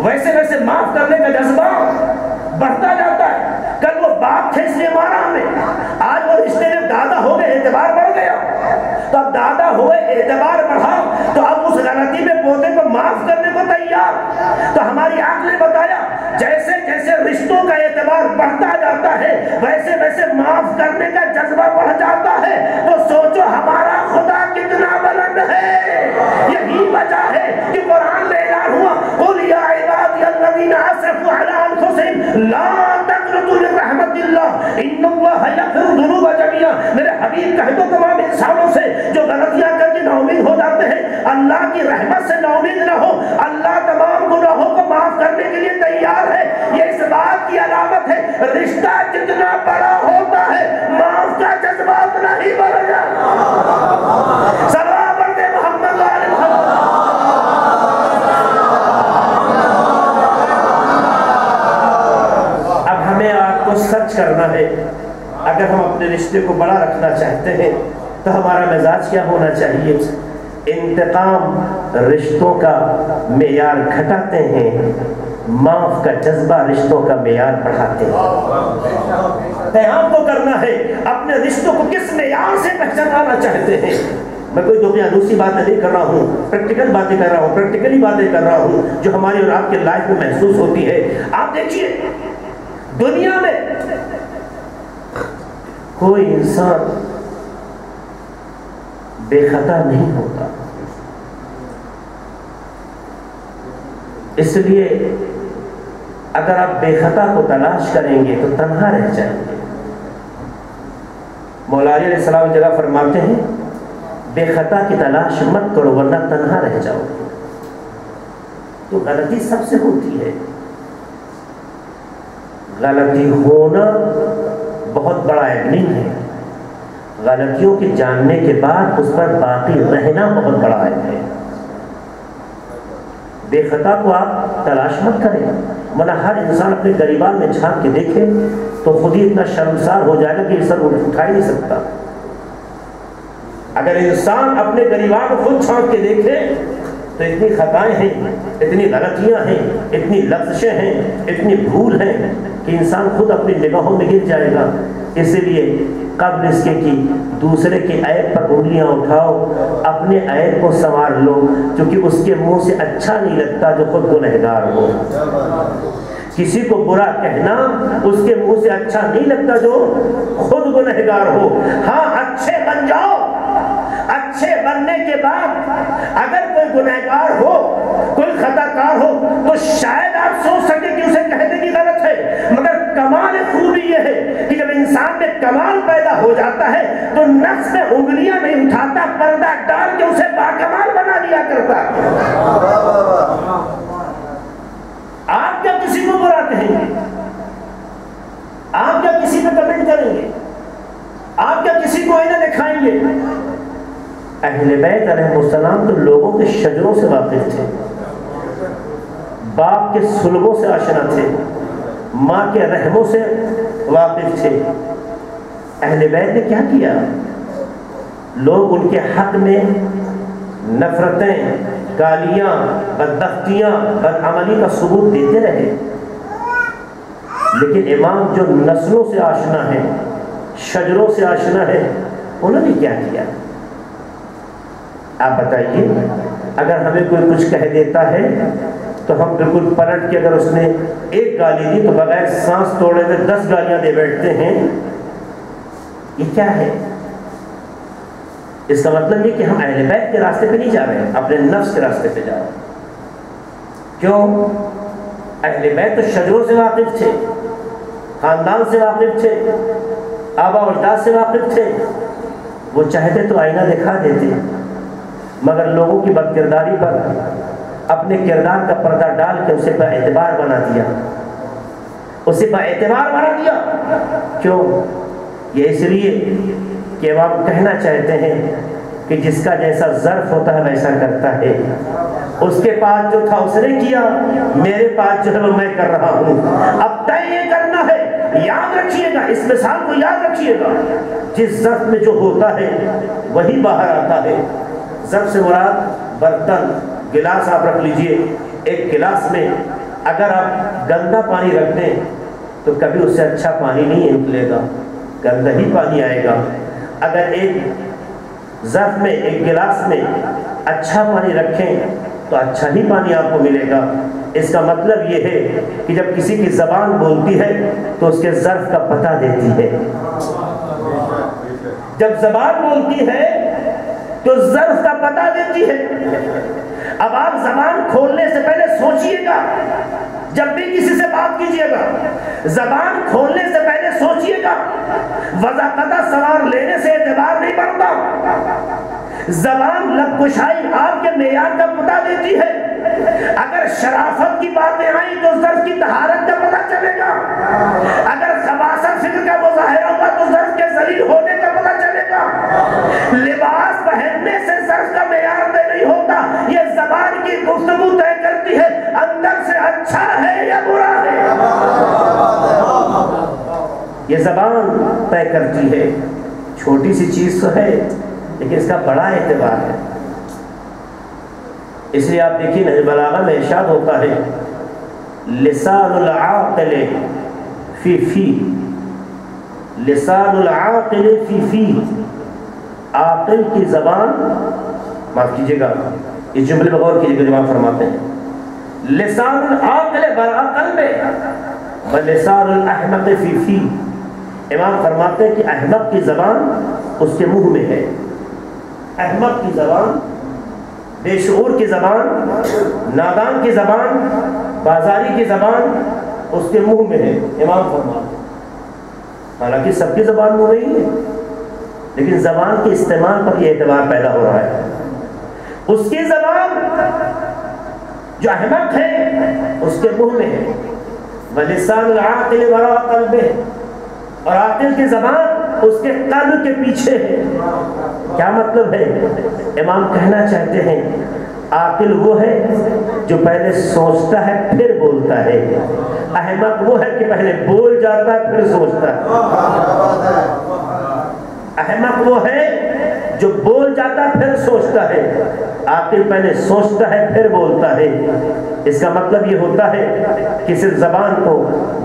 ویسے ویسے معاف کرنے کا جذبہ بڑھتا جاتا ہے۔ کل وہ باپ تھے اس لیے مارا ہمیں، آج وہ رشتے میں دادا ہو گئے، اعتبار بڑھ گیا، تو اب دادا ہوئے، اعتبار بڑھا، تو اب اس غلطی میں پوتے کو معاف کرنے کو تیار۔ تو ہماری آنکھ نے بتایا جیسے جیسے رشتوں کا اعتبار بڑھتا جاتا ہے ویسے ویسے معاف کرنے کا جذبہ بڑھ جاتا ہے۔ تو سوچو ہمارا خدا کتنا بلند ہے۔ یہی وجہ ہے کہ قرآن میں اعلان ہوا قل یا عبادی الذین اسرفوا علی انفسہم لا تقنطوا من رحمت اللہ ان اللہ یغفر الذنوب جميعا۔ میرے حبیب کہہ دو تمام انسانوں سے جو غلطیاں کر کے نا امید ہو جاتے ہیں، اللہ کی رحمت سے نا امید نہ ہو، اللہ تمام گناہوں کو معاف کرنے کے لیے تیار ہے۔ یہ اس بات کی علامت ہے رشتہ جتنا بڑا ہوتا ہے معاف کا جذبہ اتنا ہی بڑھ جاتا ہے۔ صلوات پڑھتے محمد علیہ محمد۔ اب ہمیں آپ کو سچ کرنا ہے، اگر ہم اپنے رشتے کو بڑا رکھنا چاہتے ہیں تو ہمارا مزاج کیا ہونا چاہیے؟ انتقام رشتوں کا معیار گھٹاتے ہیں، معاف کا جذبہ رشتوں کا معیار بڑھاتے ہیں۔ قیام تو کرنا ہے، اپنے رشتوں کو کس معیار سے پہچاننا چاہتے ہیں؟ میں کوئی دوسری باتیں نہیں کر رہا ہوں، پریکٹیکل باتیں کر رہا ہوں، پریکٹیکلی باتیں کر رہا ہوں جو ہماری اور آپ کے لائف میں محسوس ہوتی ہے۔ آپ دیکھیے دنیا میں کوئی انسان بے خطا نہیں ہوتا، اس لیے اگر آپ بے خطا کو تلاش کریں گے تو تنہا رہ جائیں گے۔ مولا علی علیہ السلام جگہ فرماتے ہیں بے خطا کی تلاش مت کرو ورنہ تنہا رہ جاؤ گے۔ تو غلطی سب سے ہوتی ہے، غلطی ہونا بہت بڑا ایڈمن ہے، غلطیوں کے جاننے کے بعد اس پر باقی رہنا بہت بڑا عیب ہے۔ بے خطا کو آپ تلاش مت کریں، ورنہ ہر انسان اپنے گریبان میں جھانک کے دیکھے تو خود ہی اتنا شرمسار ہو جائے گا کہ سر اٹھا ہی نہیں سکتا۔ اگر انسان اپنے گریبان کو خود جھانک کے دیکھے تو اتنی خطائیں ہیں، اتنی غلطیاں ہیں، اتنی لغزشیں ہیں، اتنی بھول ہیں کہ انسان خود اپنی نگاہوں میں گر جائے گا۔ اس لیے قبل اس کے کہ دوسرے کے عیب پر انگلیاں اٹھاؤ، اپنے عیب کو سنوار لو، کیونکہ اس کے منہ سے اچھا نہیں لگتا جو خود گنہگار ہو۔ کسی کو برا کہنا اس کے منہ سے اچھا نہیں لگتا جو خود گنہگار ہو۔ ہاں اچھے بن جاؤ، اچھے بننے کے بعد اگر کوئی گنہگار ہو، کوئی خطا کار ہو تو شاید آپ سوچ سکیں کہ اسے کہنے کی غلط ہے، مگر کمال خوبی یہ ہے کہ جب انسان میں کمال پیدا ہو جاتا ہے تو نفس میں انگلیاں نہیں اٹھاتا، پردہ ڈال کے اسے باکمال بنا لیا کرتا۔ آپ کیا کسی کو برا کہیں گے؟ آپ کیا کسی پہ کمنٹ کریں گے؟ آپ کیا کسی کو آئینہ دکھائیں گے؟ اہل بیت علیہ السلام تو لوگوں کے شجروں سے واقف تھے، باپ کے سلبوں سے آشنا تھے، ماں کے رحموں سے واقف تھے۔ اہل بیت نے کیا کیا؟ لوگ ان کے حق میں نفرتیں، گالیاں، بدبختیاں، بدعملی کا ثبوت دیتے رہے، لیکن امام جو نسلوں سے آشنا ہے، شجروں سے آشنا ہے، انہوں نے کیا کیا؟ آپ بتائیے، اگر ہمیں کوئی کچھ کہہ دیتا ہے تو ہم بالکل پلٹ کے اگر اس نے ایک گالی دی تو بغیر سانس توڑے ہوئے 10 گالیاں دے بیٹھتے ہیں۔ یہ کیا ہے؟ اس کا مطلب یہ کہ ہم اہل بیت کے راستے پہ نہیں جا رہے ہیں، اپنے نفس کے راستے پہ جا رہے ہیں۔ کیوں؟ اہل بیت تو شجروں سے واقف تھے، خاندان سے واقف تھے، آبا و اجداد سے واقف تھے، وہ چاہتے تو آئینہ دکھا دیتے، مگر لوگوں کی بد کرداری پر اپنے کردار کا پردہ ڈال کے اسے با اعتبار بنا دیا، اسے با اعتبار بنا دیا۔ کیوں؟ یہ اس لیے کہ آپ کہنا چاہتے ہیں کہ جس کا جیسا ظرف ہوتا ہے ویسا کرتا ہے، اس کے پاس جو تھا اس نے کیا، میرے پاس جو ہے وہ میں کر رہا ہوں۔ اب طے یہ کرنا ہے، یاد رکھیے گا، اس مثال کو یاد رکھیے گا، جس ظرف میں جو ہوتا ہے وہی باہر آتا ہے۔ ظرف سے مراد برتن، گلاس آپ رکھ لیجئے، ایک گلاس میں اگر آپ گندا پانی رکھ دیں تو کبھی اس سے اچھا پانی نہیں نکلے گا، گندا ہی پانی آئے گا۔ اگر ایک ظرف میں، ایک گلاس میں اچھا پانی رکھیں تو اچھا ہی پانی آپ کو ملے گا۔ اس کا مطلب یہ ہے کہ جب کسی کی زبان بولتی ہے تو اس کے ظرف کا پتہ دیتی ہے۔ جب زبان بولتی ہے تو ظرف کا پتہ دیتی ہے۔ اب آپ زبان کھولنے سے پہلے سوچئے گا، جب بھی کسی سے بات کیجئے گا زبان کھولنے سے پہلے سوچئے گا، وضاقتہ سوار لینے سے اعتبار نہیں بڑھتا۔ زبان لبکشائی آپ کے معیار کا پتہ دیتی ہے۔ اگر شرافت کی باتیں آئیں تو ظرف کی طہارت کا پتہ چلے گا، اگر خباثت فکر کا مظاہرہ ہوا تو ظرف کے ذلیل ہونے کا پتہ چلے گا۔ لباس پہننے سے ظرف کا معیار طے نہیں ہوتا، یہ زبان کی گفتگو طے کرتی ہے اندر سے اچھا ہے یا برا ہے۔ یہ زبان طے کرتی ہے۔ چھوٹی سی چیز تو ہے لیکن اس کا بڑا اعتبار ہے۔ اس لیے آپ دیکھیے نہج بلاغہ میں ارشاد ہوتا ہے، لسان العاقل فی فی، لسان العاقل فی فی، عاقل کی زبان، معاف کیجیے گا اس جملے پر غور کیجیے گا جو آپ فرماتے ہیں، لسان العاقل برا قلب ولسان الاحمق فی فی۔ امام فرماتے ہیں کہ احمق کی زبان اس کے منہ میں ہے، احمق کی زبان، بے شعور کی زبان، نادان کی زبان، بازاری کی زبان اس کے منہ میں ہے۔ امام فرماتے ہیں حالانکہ سب کی زبان منہ نہیں ہے، لیکن زبان کے استعمال پر یہ اعتبار پیدا ہو رہا ہے۔ اس کی زبان جو احمق ہے اس کے منہ میں ہے، وَلِسَانُ الْعَاقِلِ وَرَاءَ قَلْبِهِ، اور عاقل کی زبان اس کے قلب کے پیچھے ہے۔ کیا مطلب ہے؟ امام کہنا چاہتے ہیں عاقل وہ ہے جو پہلے سوچتا ہے پھر بولتا ہے، احمق وہ ہے کہ پہلے بول جاتا ہے پھر سوچتا ہے۔ احمق وہ ہے جو بول جاتا ہے پھر سوچتا ہے، عاقل پہلے سوچتا ہے پھر بولتا ہے۔ اس کا مطلب یہ ہوتا ہے کہ صرف زبان کو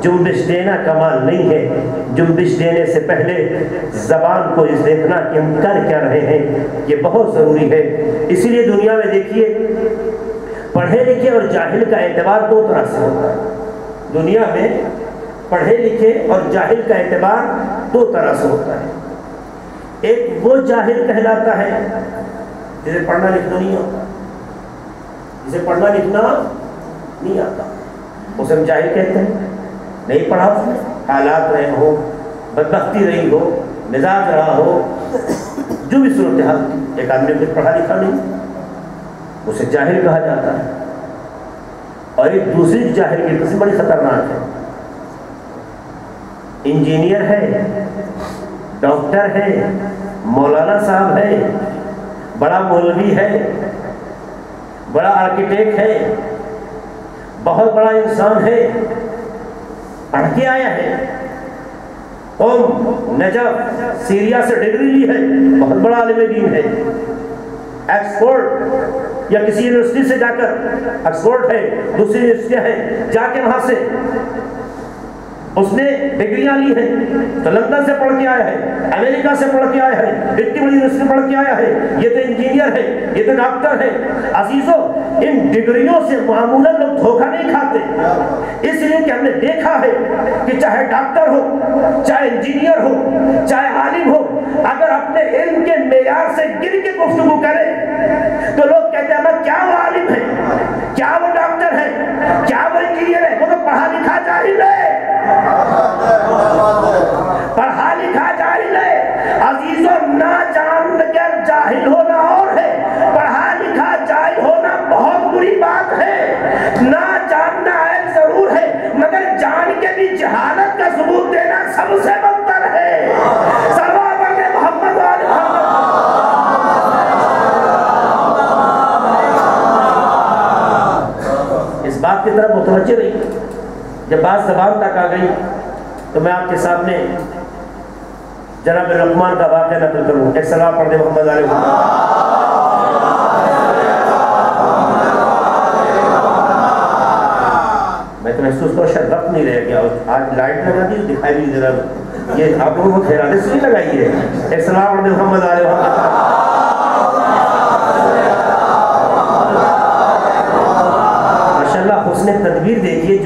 جنبش دینا کمال نہیں ہے، جنبش دینے سے پہلے زبان کو اس دیکھنا کہ ہم کر کیا رہے ہیں یہ بہت ضروری ہے۔ اسی لیے دنیا میں دیکھیے پڑھے لکھے اور جاہل کا اعتبار دو طرح سے ہوتا ہے۔ دنیا میں پڑھے لکھے اور جاہل کا اعتبار دو طرح سے ہوتا ہے۔ ایک وہ جاہل کہلاتا ہے جسے پڑھنا لکھنا نہیں ہوتا، جسے پڑھنا لکھنا نہیں آتا، اسے ہم جاہل کہتے ہیں۔ نہیں پڑھا اس نے، حالات رہے ہو، بدبختی رہی ہو، مزاج رہا ہو، جو بھی صورتحال، ایک آدمی کچھ پڑھا لکھا نہیں، اسے جاہل کہا جاتا ہے۔ اور ایک دوسری جاہل کی قسم بڑی خطرناک ہے، انجینئر ہے، ڈاکٹر ہے، مولانا صاحب ہے، بڑا مولوی ہے، بڑا آرکیٹیکٹ ہے، بہت بڑا انسان ہے، پڑھ کے آیا ہے، نجف سیریا سے ڈگری لی ہے، بہت بڑا عالم دین ہے، ایکسفورڈ یا کسی یونیورسٹی سے جا کر، ایکسفورڈ ہے، دوسری یونیورسٹیاں ہیں، جا کے وہاں سے اس نے ڈگریاں لی ہیں، تو لندن سے پڑھ کے آیا ہے، امریکہ سے پڑھ کے آیا ہے، اتنی بڑی یونیورسٹی پڑھ کے آیا ہے، یہ تو انجینئر ہے، یہ تو ڈاکٹر ہے۔ عزیزوں، ان ڈگریوں سے معمولاً لوگ دھوکہ نہیں کھاتے، اس لیے کہ ہم نے دیکھا ہے کہ چاہے ڈاکٹر ہو، چاہے انجینئر ہو، چاہے عالم ہو، اگر اپنے علم کے معیار سے گر کے گفتگو کرے تو لوگ کہتے ہیں کیا وہ عالم ہے، کیا وہ ڈاکٹر ہے، کیا وہ انجینئر ہے، وہ تو پڑھا لکھا جاہل ہے، پڑھا لکھا جاہل ہے۔ عزیزوں، نہ جان کر جاہل ہونا اور ہے، پڑھا لکھا جاہل ہونا بہت بری بات ہے۔ نہ جاننا عیب ضرور ہے، مگر جان کے بھی جہالت کا ثبوت دینا سب سے بدتر ہے۔ صلوات پڑھیں محمد والے محمد۔ اس بات کی طرف متوجہ رہی، جب بات زبان تک آ گئی تو میں آپ کے سامنے جناب لقمان کا واقعہ نقل کروں۔ ایک صلوات پڑھ دے محمد علیہ وسلم۔ میں تو محسوس کروں شاید وقت نہیں رہ گیا، آج لائٹ لگا دی دکھائی بھی ذرا، یہ آپ لوگوں کو خیرانے سے نہیں لگائی ہے۔ ایک صلوات پڑھ دے محمد علیہ وسلم۔ ماشاءاللہ حسن تدبیر دیکھیے،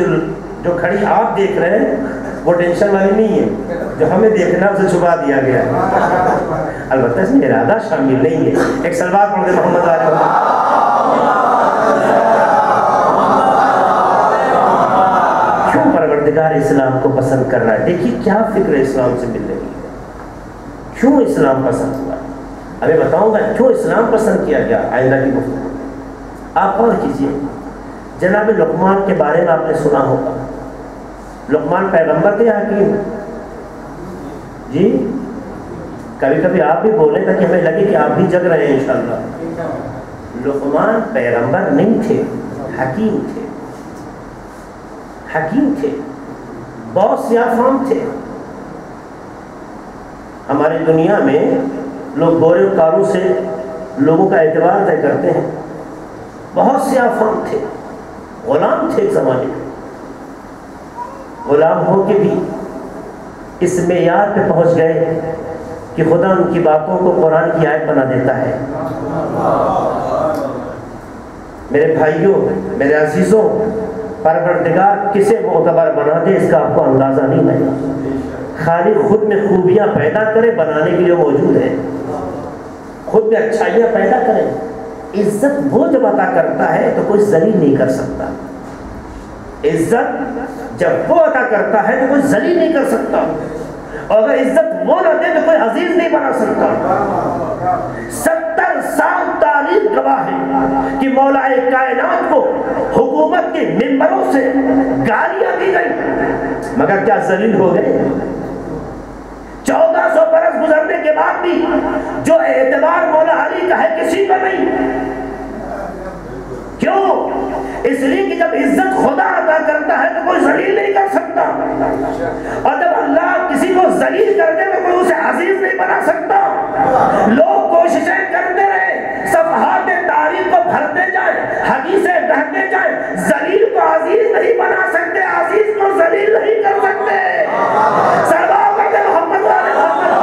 جو کھڑی آپ دیکھ رہے ہیں وہ ٹینشن والی نہیں ہے، جو ہمیں دیکھنا اسے چھپا دیا گیا ہے، البتہ اس میں ارادہ شامل نہیں ہے۔ ایک صلوات پڑھ دے محمد علیہ وسلم۔ کیوں پروردگار اسلام کو پسند کر رہا ہے؟ دیکھیے کیا فکر اسلام سے مل رہی ہے، کیوں اسلام پسند ہوا ہے۔ ابھی بتاؤں گا کیوں اسلام پسند کیا گیا، آئندہ کی گفتگو۔ آپ اور کیجیے، جناب لقمان کے بارے میں آپ نے سنا ہوگا، لقمان پیغمبر تھے حکیم؟ جی کبھی کبھی آپ بھی بولیں تاکہ ہمیں لگے کہ آپ بھی جگ رہے ہیں انشاءاللہ۔ لقمان پیغمبر نہیں تھے، حکیم تھے، حکیم تھے، بہت سیاہ فام تھے۔ ہماری دنیا میں لوگ گورے و کاروں سے لوگوں کا اعتبار طے کرتے ہیں، بہت سیاہ فام تھے، غلام تھے ایک زمانے میں، غلام ہو کے بھی اس معیار پہ پہنچ گئے کہ خدا ان کی باتوں کو قرآن کی آیت بنا دیتا ہے۔ میرے بھائیوں، میرے عزیزوں، پروردگار کسے معتبر بنا دے اس کا آپ کو اندازہ نہیں ہے۔ خالق خود میں خوبیاں پیدا کرے، بنانے کے لیے موجود ہے، خود میں اچھائیاں پیدا کرے۔ عزت وہ جب عطا کرتا ہے تو کوئی ذلیل نہیں کر سکتا، عزت جب وہ عطا کرتا ہے تو کوئی ذلیل نہیں کر سکتا، اور اگر عزت وہ نہ دے تو کوئی عزیز نہیں بنا سکتا۔ 70 سال تاریخ گواہ ہے کہ مولا کائنات کو حکومت کے ممبروں سے گالیاں دی گئی، مگر کیا ذلیل ہو گئے؟ 1400 برس صحابی جو اعتبار مولا علی کا ہے کسی کا نہیں. کیوں؟ اس لیے کہ جب عزت خدا عطا کرتا ہے تو کوئی ذلیل نہیں کر سکتا, اور جب اللہ کسی کو ذلیل کر دے تو کوئی اسے عزیز نہیں بنا سکتا. لوگ کوششیں کرتے رہے, صفحات تاریخ کو بھرتے جائیں, حدیثیں کہتے جائیں, ذلیل کو عزیز نہیں بنا سکتے, عزیز کو ذلیل نہیں کر سکتے. سربراہ کرتے محمد والے محمد.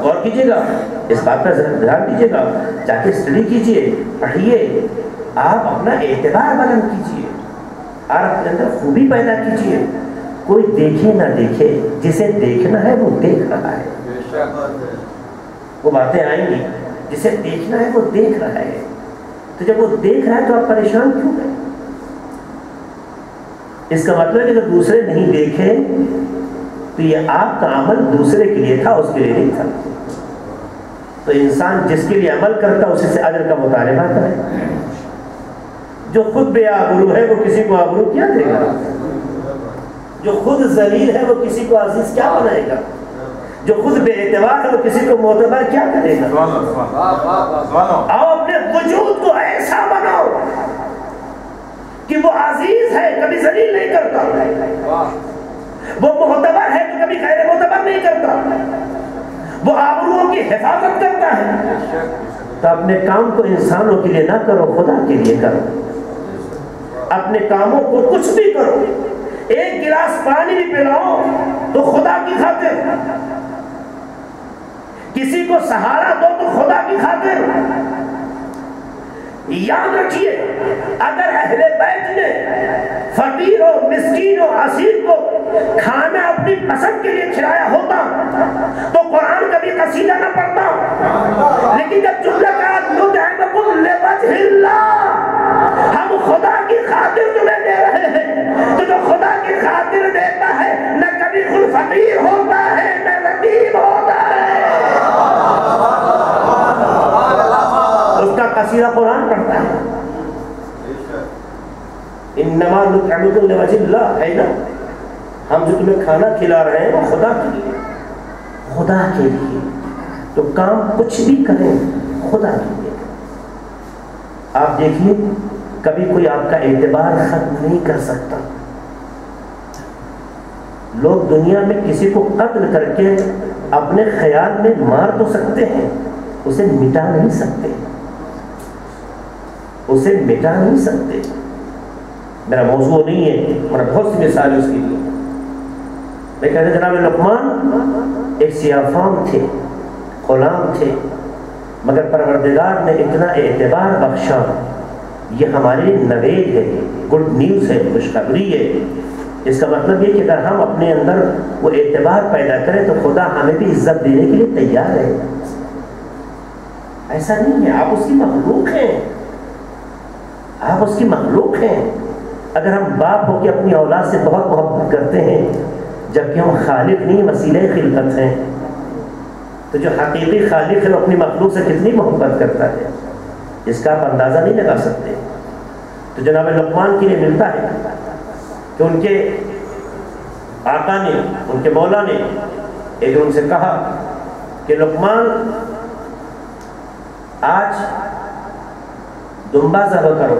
غور کیجیے گا اس بات پر دھیان دیجیے گا, جا کے اسٹڈی کیجیے, پڑھیے, آپ اپنا اعتبار بلند کیجیے اور اپنے اندر خوبی پیدا کیجیے. کوئی دیکھے نہ دیکھے, جسے دیکھنا ہے وہ دیکھ رہا ہے. وہ باتیں آئیں گی, جسے دیکھنا ہے وہ دیکھ رہا ہے. تو جب وہ دیکھ رہا ہے تو آپ پریشان کیوں ہیں؟ اس کا مطلب ہے کہ دوسرے نہیں دیکھے تو یہ آپ کا عمل دوسرے کے لیے تھا, اس کے لیے نہیں تھا. تو انسان جس کے لیے عمل کرتا ہے اسی سے اجر کا مطالبہ کرے. جو خود بے آبرو ہے وہ کسی کو آبرو کیا دے گا؟ جو خود ذلیل ہے وہ کسی کو عزیز کیا بنائے گا؟ جو خود بے اعتبار ہے وہ کسی کو معتبر کیا کرے گا؟ آؤ اپنے وجود کو ایسا بناؤ کہ وہ عزیز ہے, کبھی ذلیل نہیں کرتا. وہ معتبر ہے کہ کبھی غیر معتبر نہیں کرتا. وہ آبروؤں کی حفاظت کرتا ہے. تو اپنے کام کو انسانوں کے لیے نہ کرو, خدا کے لیے کرو. اپنے کاموں کو کچھ بھی کرو, ایک گلاس پانی بھی پلاؤ تو خدا کی خاطر, کسی کو سہارا دو تو خدا کی خاطر. یاد رکھیے, اگر اہل بیت نے فقیر و مسکین و اسیر کو کھانا اپنی پسند کے لیے کھلایا ہوتا تو قرآن کبھی قصیدہ نہ پڑھتا. لیکن جب جملہ کہا نطعمکم لوجہ اللہ, ہم خدا کی خاطر تمہیں دے رہے ہیں, تو جو خدا کی خاطر دیتا ہے نہ کبھی خود فقیر ہوتا ہے نہ یتیم ہوتا ہے. اس کا قصیدہ قرآن پڑھتا ہے. انما نطعمکم لوجہ اللہ, ہے نا, ہم جو تمہیں کھانا کھلا رہے ہیں وہ خدا کے لیے, خدا کے لیے. تو کام کچھ بھی کریں خدا کے لیے. آپ دیکھیے کبھی کوئی آپ کا اعتبار ختم نہیں کر سکتا. لوگ دنیا میں کسی کو قتل کر کے اپنے خیال میں مار تو سکتے ہیں, اسے مٹا نہیں سکتے, اسے مٹا نہیں سکتے. میرا موضوع نہیں ہے, میں بہت سی مثالیں اس کے لیے. میں کہتے ہیں جناب لقمان ایک سیاہ فام تھے, غلام تھے, مگر پروردگار نے اتنا اعتبار بخشا. یہ ہماری نوید ہے, گڈ نیوز ہے, خوشخبری ہے. اس کا مطلب یہ کہ اگر ہم اپنے اندر وہ اعتبار پیدا کریں تو خدا ہمیں بھی عزت دینے کے لیے تیار ہے. ایسا نہیں ہے, آپ اس کی مخلوق ہیں, آپ اس کی مخلوق ہیں. اگر ہم باپ ہو کے اپنی اولاد سے بہت محبت کرتے ہیں جبکہ ہم خالق نہیں وسیلہ خلقت ہیں, تو جو حقیقی خالق ہے وہ اپنی مخلوق سے کتنی محبت کرتا ہے اس کا آپ اندازہ نہیں لگا سکتے. تو جناب لقمان کے لیے ملتا ہے کہ ان کے آقا نے, ان کے مولا نے ایک ان سے کہا کہ لقمان آج دمبا ذبح کرو,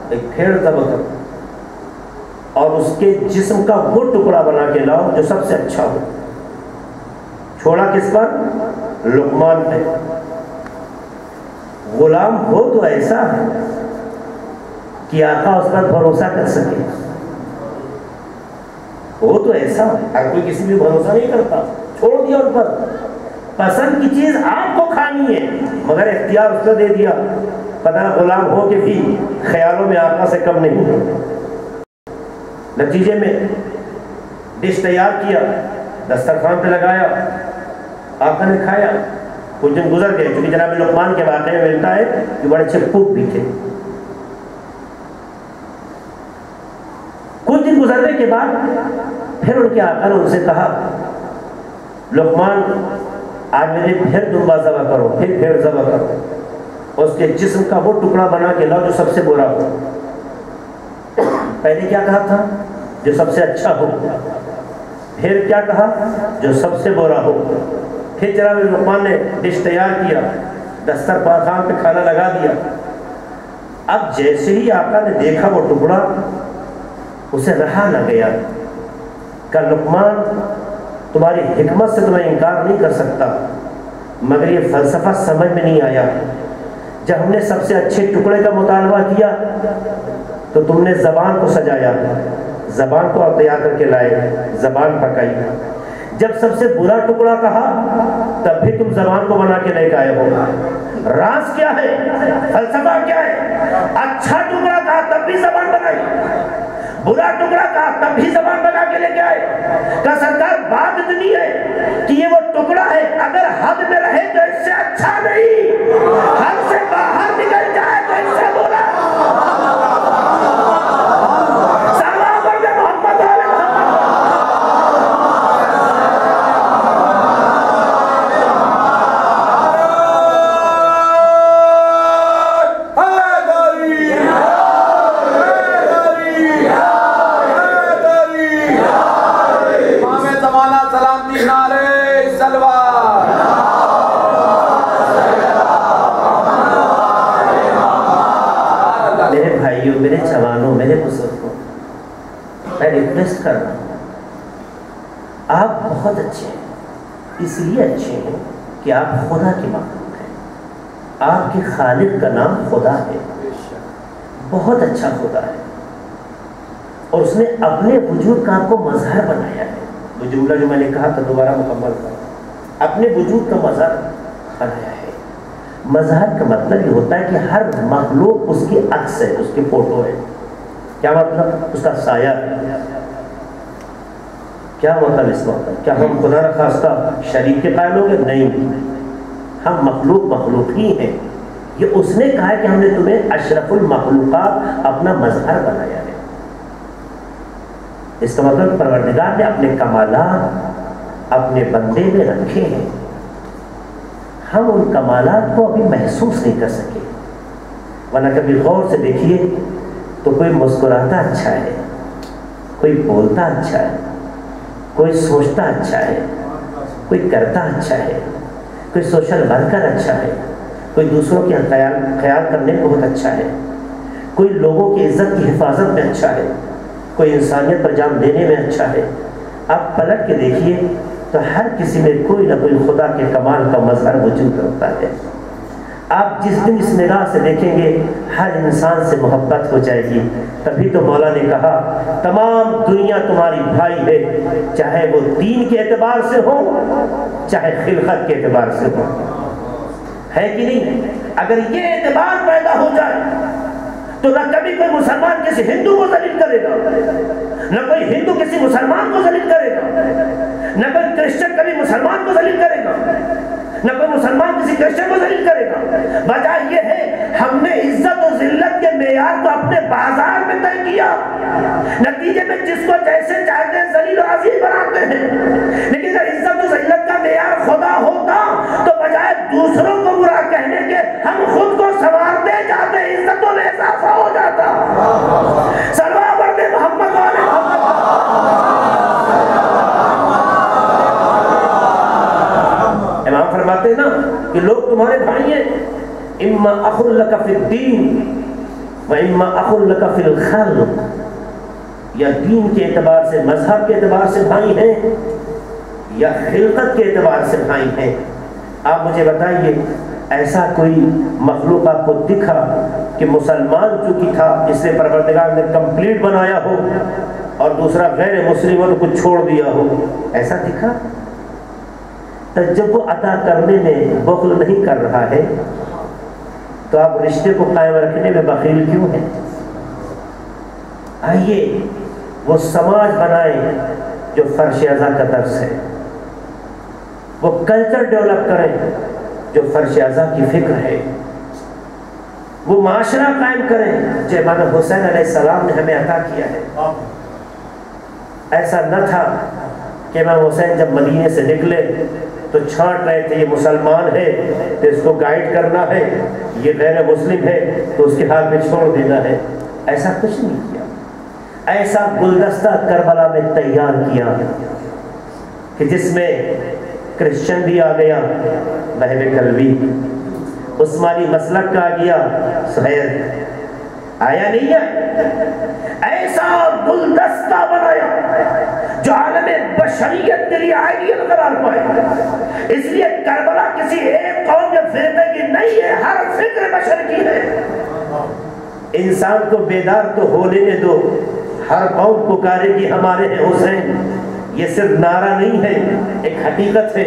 ایک بھیڑ ذبح کرو, اور اس کے جسم کا وہ ٹکڑا بنا کے لاؤ جو سب سے اچھا ہو. چھوڑا کس پر؟ لقمان پہ. غلام ہو تو ایسا ہے کہ آقا اس پر بھروسہ کر سکے, ہو تو ایسا ہے, ہر کوئی کسی بھی بھروسہ نہیں کرتا. چھوڑ دیا ان پر, پسند کی چیز آپ کو کھانی ہے مگر اختیار اس کو دے دیا. پتہ غلام ہو کے بھی خیالوں میں آقا سے کم نہیں ہے. نتیجے میں ڈش تیار کیا, دسترخوان پہ لگایا, آقا نے کھایا. کچھ دن گزر گئے, کیونکہ جناب لقمان کے واقعے میں ملتا ہے کہ بڑے اچھے کوک بھی تھے. کچھ دن گزرنے کے بعد پھر ان کے آقا نے ان سے کہا لقمان آج میرے پھر دمبا ذبح کرو, پھر پھر ذبح کرو, اور اس کے جسم کا وہ ٹکڑا بنا کے لاؤ جو سب سے برا ہو. پہلے کیا کہا تھا؟ جو سب سے اچھا ہو. پھر کیا کہا؟ جو سب سے برا ہو. پھر جناب لقمان نے ڈش تیار کیا، دسترخوان پہ کھانا لگا دیا. اب جیسے ہی آقا نے دیکھا وہ ٹکڑا، اسے رہا نہ گیا. کہ لقمان تمہاری حکمت سے تو میں انکار نہیں کر سکتا، مگر یہ فلسفہ سمجھ میں نہیں آیا. جب ہم نے سب سے اچھے ٹکڑے کا مطالبہ کیا تو تم نے زبان کو سجایا، زبان کو آپ تیار کر کے لائے، زبان پکائی. جب سب سے برا ٹکڑا کہا تب بھی تم زبان کو بنا کے لے کے آئے ہو. راز کیا ہے؟ فلسفہ کیا ہے؟ اچھا ٹکڑا کہا تب بھی زبان بنائی، برا ٹکڑا کہا تب بھی زبان بنا کے لے کے آئے. کہ سرکار بات اتنی ہے کہ یہ وہ ٹکڑا ہے، اگر حد میں رہے تو اس سے اچھا نہیں، حد سے باہر نکل جائے تو اس سے برا. میرے جوانوں، میرے بزرگوں، میں ریکویسٹ کر رہا ہوں، آپ بہت اچھے ہیں. اس لیے اچھے ہیں کہ آپ خدا کی مخلوق ہیں. آپ کے خالق کا نام خدا ہے، بہت اچھا خدا ہے، اور اس نے اپنے وجود کا آپ کو مظہر بنایا ہے. وہ جملہ جو میں نے کہا تھا دوبارہ مکمل کروں، اپنے وجود کا مظہر بنایا ہے. مظہر کا مطلب یہ ہوتا ہے کہ ہر مخلوق اس کی عکس ہے، اس کی فوٹو ہے. کیا مطلب؟ اس کا سایہ ہے. کیا مطلب اس وقت؟ کیا ہم خدا نخواستہ شریک کے قائل ہو گئے؟ نہیں، ہم مخلوق ہی ہیں. یہ اس نے کہا ہے کہ ہم نے تمہیں اشرف المخلوقات اپنا مظہر بنایا ہے. اس کا مطلب پروردگار نے اپنے کمالات اپنے بندے میں رکھے ہیں. ہم ان کمالات کو ابھی محسوس نہیں کر سکے، ورنہ کبھی غور سے دیکھیے تو کوئی مسکراتا اچھا ہے، کوئی بولتا اچھا ہے، کوئی سوچتا اچھا ہے، کوئی کرتا اچھا ہے، کوئی سوشل ورکر اچھا ہے، کوئی دوسروں کے خیال کرنے میں بہت اچھا ہے، کوئی لوگوں کی عزت کی حفاظت میں اچھا ہے، کوئی انسانیت پر جان دینے میں اچھا ہے. آپ پلٹ کے دیکھیے تو ہر کسی میں کوئی نہ کوئی خدا کے کمال کا مظہر وجود رکھتا ہے. آپ جس دن اس نگاہ سے دیکھیں گے ہر انسان سے محبت ہو جائے گی. تبھی تو مولا نے کہا تمام دنیا تمہاری بھائی ہے، چاہے وہ دین کے اعتبار سے ہو چاہے خلقت کے اعتبار سے ہو. ہے کہ نہیں؟ اگر یہ اعتبار پیدا ہو جائے تو نہ کبھی کوئی مسلمان کسی ہندو کو ذلیل کرے گا، نہ کوئی ہندو کسی مسلمان کو ذلیل کرے گا، نہ کوئی کرسچن کبھی مسلمان کو ذلیل کرے گا، نہ کوئی مسلمان کسی کرسچن کو ذلیل کرے گا. وجہ یہ ہے ہم نے عزت و ذلت کے معیار کو اپنے بازار میں طے کیا. نتیجے میں جس کو جیسے چاہتے ہیں ذلیل و عزیز بناتے ہیں. لیکن اگر عزت و ذلت کا معیار خدا ہوتا تو بجائے دوسروں کو برا کہنے کے ہم خود کو سنوارتے جاتے، عزتوں میں اضافہ ہو جاتا. سلوات پڑھتے محمد والے امام فرماتے ہیں نا کہ لوگ تمہارے بھائی ہیں، اما اخ لک فی الدین و اما اخ لک فی الخلق. یا دین کے اعتبار سے، مذہب کے اعتبار سے بھائی ہیں یا خلقت کے اعتبار سے بھائی ہیں. آپ مجھے بتائیے ایسا کوئی مخلوق آپ کو دکھا کہ مسلمان چونکہ تھا اس لیے پروردگار نے کمپلیٹ بنایا ہو اور دوسرا غیر مسلم ہو تو کچھ چھوڑ دیا ہو؟ ایسا دکھا؟ جب وہ عطا کرنے میں بخل نہیں کر رہا ہے تو آپ رشتے کو قائم رکھنے میں بخیل کیوں ہیں؟ آئیے وہ سماج بنائیں جو فرش ازا کا درس ہے، وہ کلچر ڈیولپ کریں جو فرش ازا کی فکر ہے، وہ معاشرہ قائم کریں جو امام حسین علیہ السلام نے ہمیں عطا کیا ہے. ایسا نہ تھا کہ امام حسین جب مدینے سے نکلے تو چھانٹ رہے تھے یہ مسلمان ہے تو اس کو گائیڈ کرنا ہے، یہ غیر مسلم ہے تو اس کے حال میں چھوڑ دینا ہے. ایسا کچھ نہیں کیا. ایسا گلدستہ کربلا میں تیار کیا کہ جس میں کرسچن بھی آ گیا، بہب قلبی، عثمانی مسلک کا آ گیا، سہیل آیا نہیں ہے، ایسا گلدستہ بنایا جو عالم بشریت کے لیے آئیڈیل قرار پائے۔ اس لیے کربلا کسی ایک قوم یا فرقے کی نہیں ہے، ہر فکر بشر کی ہے۔ انسان کو بیدار تو ہو لینے دو، ہر قوم پکارے گی ہمارے ہیں حسین، یہ صرف نعرہ نہیں ہے، ایک حقیقت ہے۔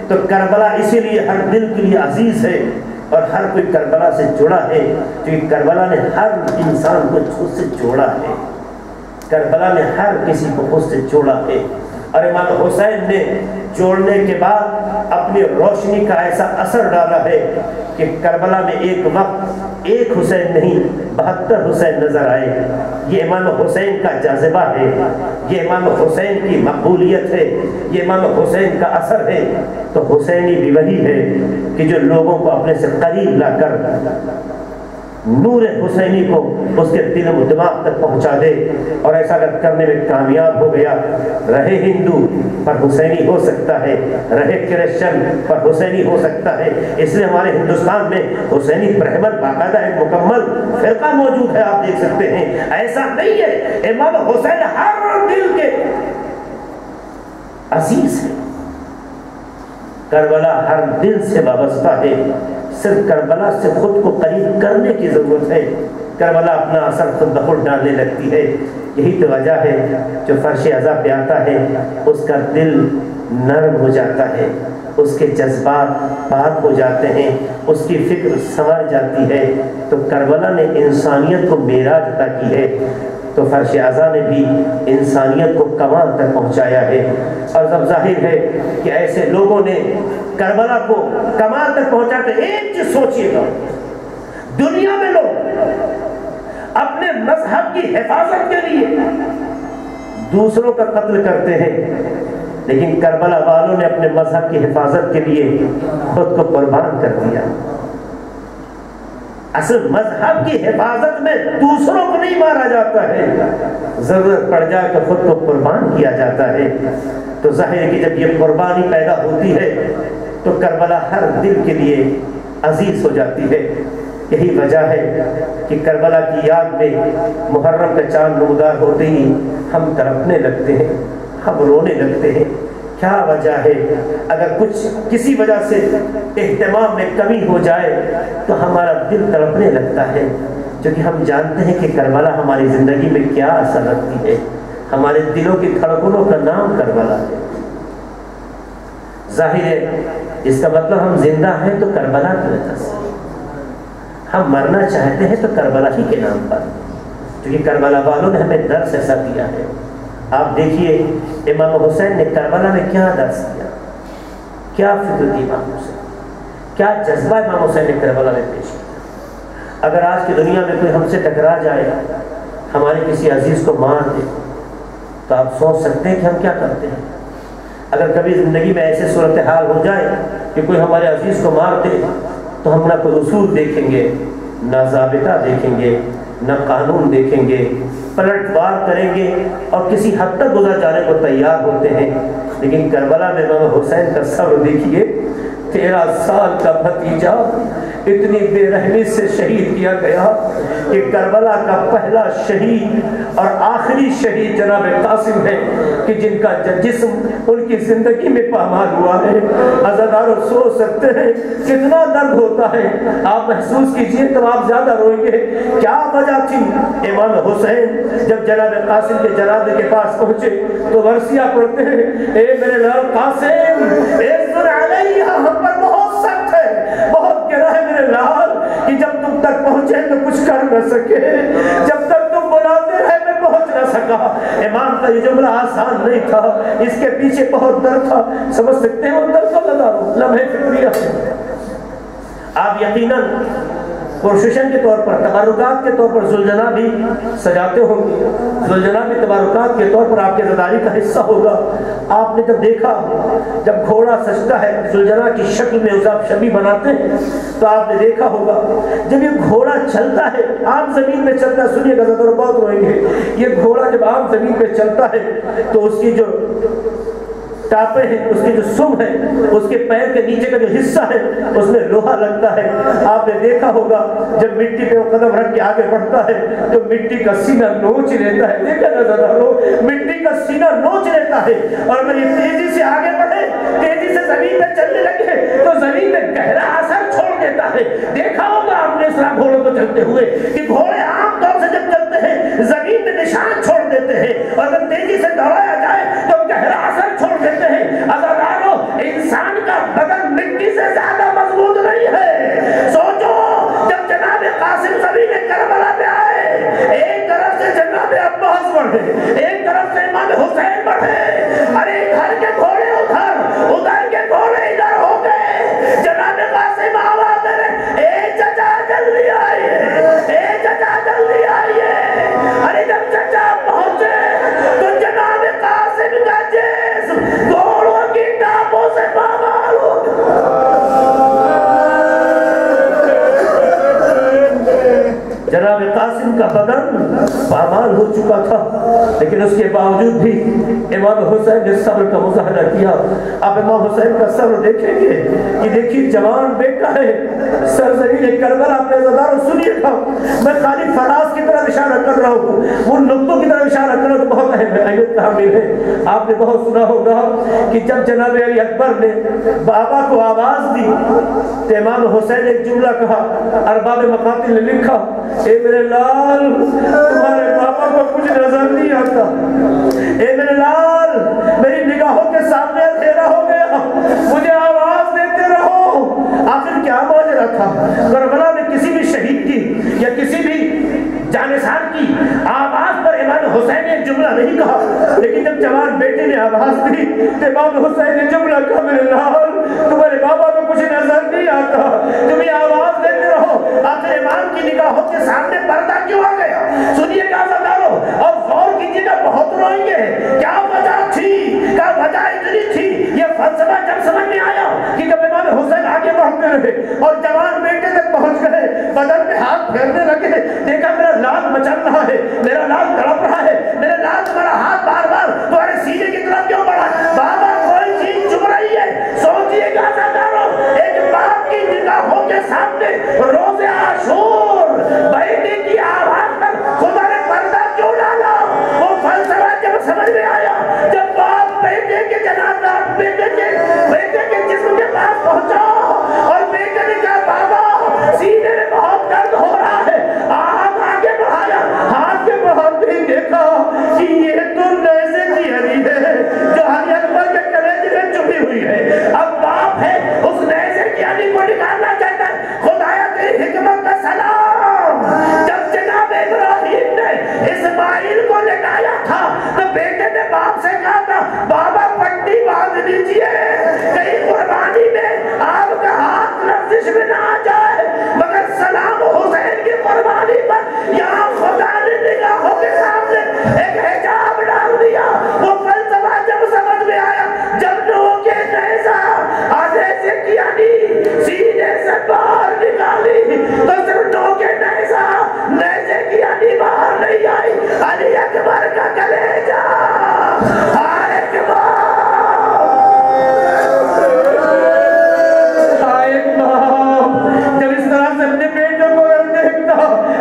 تو کربلا اسی لیے ہر دل کے لیے عزیز ہے اور ہر کوئی کربلا سے جڑا ہے، کیونکہ کربلا نے ہر انسان کو خود سے جوڑا ہے، کربلا نے ہر کسی کو خود سے جوڑا ہے۔ اور امام حسین نے جوڑنے کے بعد اپنی روشنی کا ایسا اثر ڈالا ہے کہ کربلا میں ایک وقت ایک حسین نہیں 72 حسین نظر آئے۔ یہ امام حسین کا جاذبہ ہے، یہ امام حسین کی مقبولیت ہے، یہ امام حسین کا اثر ہے۔ تو حسینی بھی وہی ہے کہ جو لوگوں کو اپنے سے قریب لا کر نور حسینی کو اس کے دل و دماغ تک پہنچا دے، اور ایسا اگر کرنے میں کامیاب ہو گیا، رہے ہندو پر حسینی ہو سکتا ہے، رہے کرسچن پر حسینی ہو سکتا ہے۔ اس لیے ہمارے ہندوستان میں حسینی برہمن باقاعدہ ایک مکمل فرقہ موجود ہے، آپ دیکھ سکتے ہیں۔ ایسا نہیں ہے، امام حسین ہر دل کے عزیز ہے، کربلا ہر دل سے وابستہ ہے، صرف کربلا سے خود کو قریب کرنے کی ضرورت ہے۔ کربلا اپنا اثر خود بخود ڈالنے لگتی ہے۔ یہی تو وجہ ہے جو فرش عزا پہ آتا ہے اس کا دل نرم ہو جاتا ہے، اس کے جذبات پاک ہو جاتے ہیں، اس کی فکر سنور جاتی ہے۔ تو کربلا نے انسانیت کو معراج عطا کی ہے، تو فرش عزا نے بھی انسانیت کو کمال تک پہنچایا ہے۔ اور جب ظاہر ہے کہ ایسے لوگوں نے کربلا کو کمال تک پہنچا کے ایک چیز سوچیے گا، دنیا میں لوگ اپنے مذہب کی حفاظت کے لیے دوسروں کا قتل کرتے ہیں، لیکن کربلا والوں نے اپنے مذہب کی حفاظت کے لیے خود کو قربان کر دیا۔ اصل مذہب کی حفاظت میں دوسروں کو نہیں مارا جاتا ہے، ضرورت پڑ جائے تو خود کو قربان کیا جاتا ہے۔ تو ظاہر ہے کہ جب یہ قربانی پیدا ہوتی ہے تو کربلا ہر دل کے لیے عزیز ہو جاتی ہے۔ یہی وجہ ہے کہ کربلا کی یاد میں محرم کا چاند نمودار ہوتے ہی ہم تڑپنے لگتے ہیں، ہم رونے لگتے ہیں۔ کیا وجہ ہے؟ اگر کچھ کسی وجہ سے اہتمام میں کمی ہو جائے تو ہمارا دل تڑپنے لگتا ہے، کیونکہ ہم جانتے ہیں کہ کربلا ہماری زندگی میں کیا اثر رکھتی ہے۔ ہمارے دلوں کی دھڑکنوں کا نام کربلا ہے۔ ظاہر ہے اس کا مطلب ہم زندہ ہیں تو کربلا کی وجہ سے، ہم مرنا چاہتے ہیں تو کربلا ہی کے نام پر، کیونکہ کربلا والوں نے ہمیں درس ایسا دیا ہے۔ آپ دیکھیے امام حسین نے کربلا میں کیا درس دیا، کیا فکر دی امام حسین، کیا جذبہ امام حسین نے کربلا میں پیش کیا۔ اگر آج کی دنیا میں کوئی ہم سے ٹکرا جائے، ہمارے کسی عزیز کو مار دے، تو آپ سوچ سکتے ہیں کہ ہم کیا کرتے ہیں۔ اگر کبھی زندگی میں ایسے صورتحال ہو جائے کہ کوئی ہمارے عزیز کو مار دے تو ہم نہ کوئی اصول دیکھیں گے، نہ ضابطہ دیکھیں گے، نہ قانون دیکھیں گے، پلٹ وار کریں گے اور کسی حد تک گزر جانے کو تیار ہوتے ہیں۔ لیکن کربلا میں امام حسین کا صبر دیکھیے، 13 سال کا بھتیجا اتنی بے رحمی سے شہید کیا گیا کہ کربلا کا پہلا شہید اور آخری شہید جناب قاسم ہے کہ جن کا جسم ان کی زندگی میں پامال ہوا ہے۔ عزادارو سوچ سکتے ہیں کتنا درد ہوتا ہے، آپ محسوس کیجئے تب آپ زیادہ روئیں گے۔ کیا وجہ تھی؟ امام حسین جب جناب قاسم کے جنازے کے پاس پہنچے تو ورثیہ پڑھتے ہیں، اے میرے لال قاسم، اذن علیہ، ہم پر بہت سخت ہے، بہت گرا ہے میرے لال، کہ جب تم تک پہنچے تو کچھ کر نہ سکے، جب تک تم بلاتے رہے میں پہنچ نہ سکا۔ امام کا یہ جملہ آسان نہیں تھا، اس کے پیچھے بہت درد تھا۔ سمجھ سکتے ہیں وہ درد کو؟ لمحے فکریہ آپ یقیناً پروسیشن کے طور پر، تبرکات کے طور پر زلجنا بھی سجاتے ہوں گے، زلجنا بھی تبرکات کے طور پر آپ کے زداری کا حصہ ہوگا۔ آپ نے جب دیکھا جب گھوڑا سجتا ہے زلجنا کی شکل میں اسے آپ شبیہ بناتے ہیں، تو آپ نے دیکھا ہوگا جب یہ گھوڑا چلتا ہے عام زمین پہ چلتا ہے، سنیے گا ذرا بہت روئیں گے، یہ گھوڑا جب عام زمین پہ چلتا ہے تو اس کی جو ٹاپے ہیں، اس کی جو سم ہے، اس کے پیر کے نیچے کا جو حصہ ہے اس میں لوہا لگتا ہے۔ آپ نے دیکھا ہوگا جب مٹی پہ وہ قدم رکھ کے آگے بڑھتا ہے تو مٹی کا سینہ نوچ لیتا ہے، دیکھا نہ ذرا، مٹی کا سینہ نوچ لیتا ہے، اور اگر یہ تیزی سے آگے بڑھے، تیزی سے زمین پہ چلنے لگے تو زمین میں گہرا اثر چھوڑ دیتا ہے۔ دیکھا ہوگا آپ نے اسلام گھوڑوں کو چلتے ہوئے کہ گھوڑے عام طور سے جب چلتے ہیں زمین میں نشان چھوڑ دیتے ہیں، اور اگر تیزی سے دوڑایا جائے تو گہرا اثر چھوڑ دیتے ہیں۔ عزیزانو، انسان کا بدن مٹی سے زیادہ مضبوط نہیں ہے۔ سوچو جب جناب قاسم زمین کربلا پہ آئے، ایک طرف سے جناب عباس بڑھے، ایک طرف سے امام حسین بڑھے، ارے گھر کے گھوڑے ادھر، ادھر کے گھوڑے ادھر ہو گئے۔ جناب قاسم آواز دے رہے، اے چچا جلدی آئیے، اے چچا جلدی آئیے۔ ارے جب چچا پہنچے تو جناب قاسم کا جسم گھوڑوں کی ٹاپوں سے پامال ہو جناب قاسم کا بدن پامال ہو چکا تھا، لیکن اس کے باوجود بھی امام حسین نے صبر کا مظاہرہ کیا۔ آپ امام حسین کا صبر دیکھیں گے کہ دیکھیے جوان بیٹا ہے، سرزمین کربلا پہ زدارو سنیے گا، میں خالی فراز کی طرف اشارہ کر رہا ہوں، وہ نقطوں کی طرف اشارہ کر رہا ہوں، بہت اہم اہمیت کا حامل ہے۔ آپ نے بہت سنا ہوگا کہ جب جناب علی اکبر نے بابا کو آواز دی تو امام حسین نے ایک جملہ کہا، ارباب مقاتل نے لکھا، اے میرے لال تمہارے پاپا کو کچھ نظر نہیں آتا، اے میرے لال میری نگاہوں کے سامنے اندھیرا ہو گیا، مجھے آواز دیتے رہو۔ آخر کیا ماجرا تھا؟ کربلا میں کسی بھی شہید کی یا کسی بھی جانثار کی آواز پر امام حسین نے جملہ نہیں کہا، لیکن جب جوان بیٹے نے آواز دی تو امام حسین نے جملہ کہا، میرے لال تمہارے بابا کو کچھ نظر نہیں آتا، تمہیں آواز دیتے رہو۔ آخر امام کی نگاہوں کے سامنے پردہ کیوں آ گیا؟ سنیے گا عزیزانو، اور غور کیجیے گا، بہت روئیں گے، کیا وجہ تھی؟ کیا وجہ اتنی تھی؟ یہ فلسفہ جب سمجھ میں آیا کہ جب امام حسین آگے بڑھتے رہے اور جوان بیٹے تک پہنچ گئے، بدن پہ ہاتھ پھیرنے لگے، دیکھا میرا لال مچل رہا ہے، میرا لال تڑپ رہا ہے، میرا لال تمہارا ہاتھ بار بار تمہارے سینے کی طرف کیوں بڑھا؟ بابا کوئی چیز چھپ رہی ہے۔ سوچئے گا عزیزانو، ایک باپ کی نگاہوں کے سامنے روز عاشور بیٹے کی آواز پر خدا نے پردہ کیوں ڈالا؟ وہ فلسفہ جب سمجھ میں آیا، جب باپ بیٹے کے جنازہ بیٹے کے جسم کے پاس پہنچا اور بیٹے نے کہا بابا سینے میں بہت درد ہو رہا ہے، ہاتھ آگے بڑھایا، ہاتھ کے بڑھاتے ہی دیکھا کہ یہ تو نیزے کی ہڈی ہے جو علی اکبر کے کلیجے میں چھپی ہوئی ہے۔ اب باپ ہے، اس نیزے کی ہڈی کو نکالنا چاہتا ہے۔ خدایا تیری حکمت کا سلام۔ جب جناب ابراہیم نے اسماعیل کو لٹایا تھا تو بیٹے نے باپ سے کہا تھا بابا پٹی باندھ لیجئے، کہیں قربانی میں آپ کا ہاتھ لفظش میں نہ آ جائے، مگر سلام حسین کی قربانی پر یہاں خدا نے نگاہوں کے سامنے ایک حجاب ڈال دیا۔ وہ فلسفہ جب سمجھ میں آیا، جب لوگوں کے نیزہ آدھے سے کیا نہیں سینے سے باہر نکالی تو صرف لوگوں کے نیزے کی ہڈی باہر نہیں آئی، علی اکبر کا کلیجہ جب اس طرح سے اپنے بیٹوں کو دیکھتا،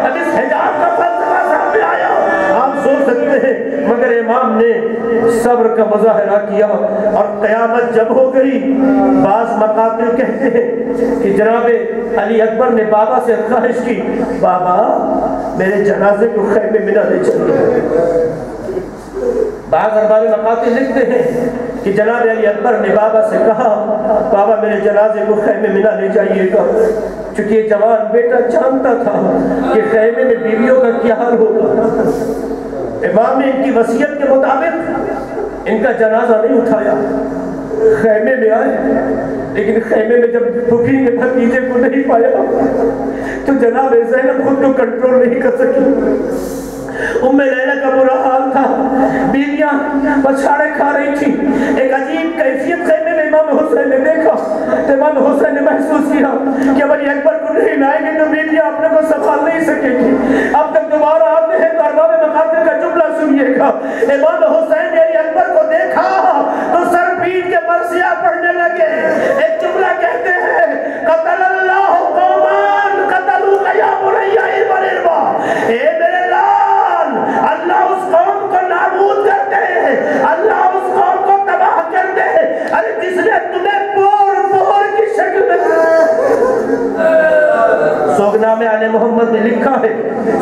اب اس حجاب کا فلسفہ سامنے آیا، آپ سوچ سکتے ہیں، مگر امام نے صبر کا مظاہرہ کیا۔ اور قیامت جب ہو گئی، بعض مقاتل کہتے ہیں کہ جناب علی اکبر نے بابا سے خواہش کی، بابا میرے جنازے کو خیمے میں نہ لے چلیے۔ بعض ارباب مقاتل لکھتے ہیں کہ جناب علی اکبر نے بابا سے کہا، بابا میرے جنازے کو خیمے میں نہ لے جائیے گا، چونکہ یہ جوان بیٹا جانتا تھا کہ خیمے میں بیویوں کا کیا حال ہوگا۔ امام نے ان کی وصیت کے مطابق ان کا جنازہ نہیں اٹھایا، خیمے میں آئے، لیکن خیمے میں جب پھوپھی نے بھتیجے کو نہیں پایا تو جناب زینب خود کو کنٹرول نہیں کر سکی۔ ام لیلہ کا برا حال تھا، بیویاں بچھاڑے کھا رہی تھی۔ ایک عجیب کیفیت خیمے میں امام حسین نے دیکھا تو امام حسین نے محسوس کیا کہ اب علی اکبر کو نہیں لائیں گے تو بیویاں اپنے کو سنبھال نہیں سکیں گی۔ اب جب دوبارہ آتے ہیں تو ارباب مقاتل کا جملہ سنیے گا۔ امام حسین نے علی اکبر کو دیکھا تو سر پیٹ کے مرثیہ پڑھنے لگے، ایک جملہ کہتے ہیں قتل اللہ قومان قتلوا یا بنی اربا، اے میرے لال، اللہ اس قوم کو نابود کر دے، اللہ اس قوم کو تباہ کر دے، ارے جس نے تمہیں پور کی شکل میں سوگنامہ آل محمد میں لکھا ہے،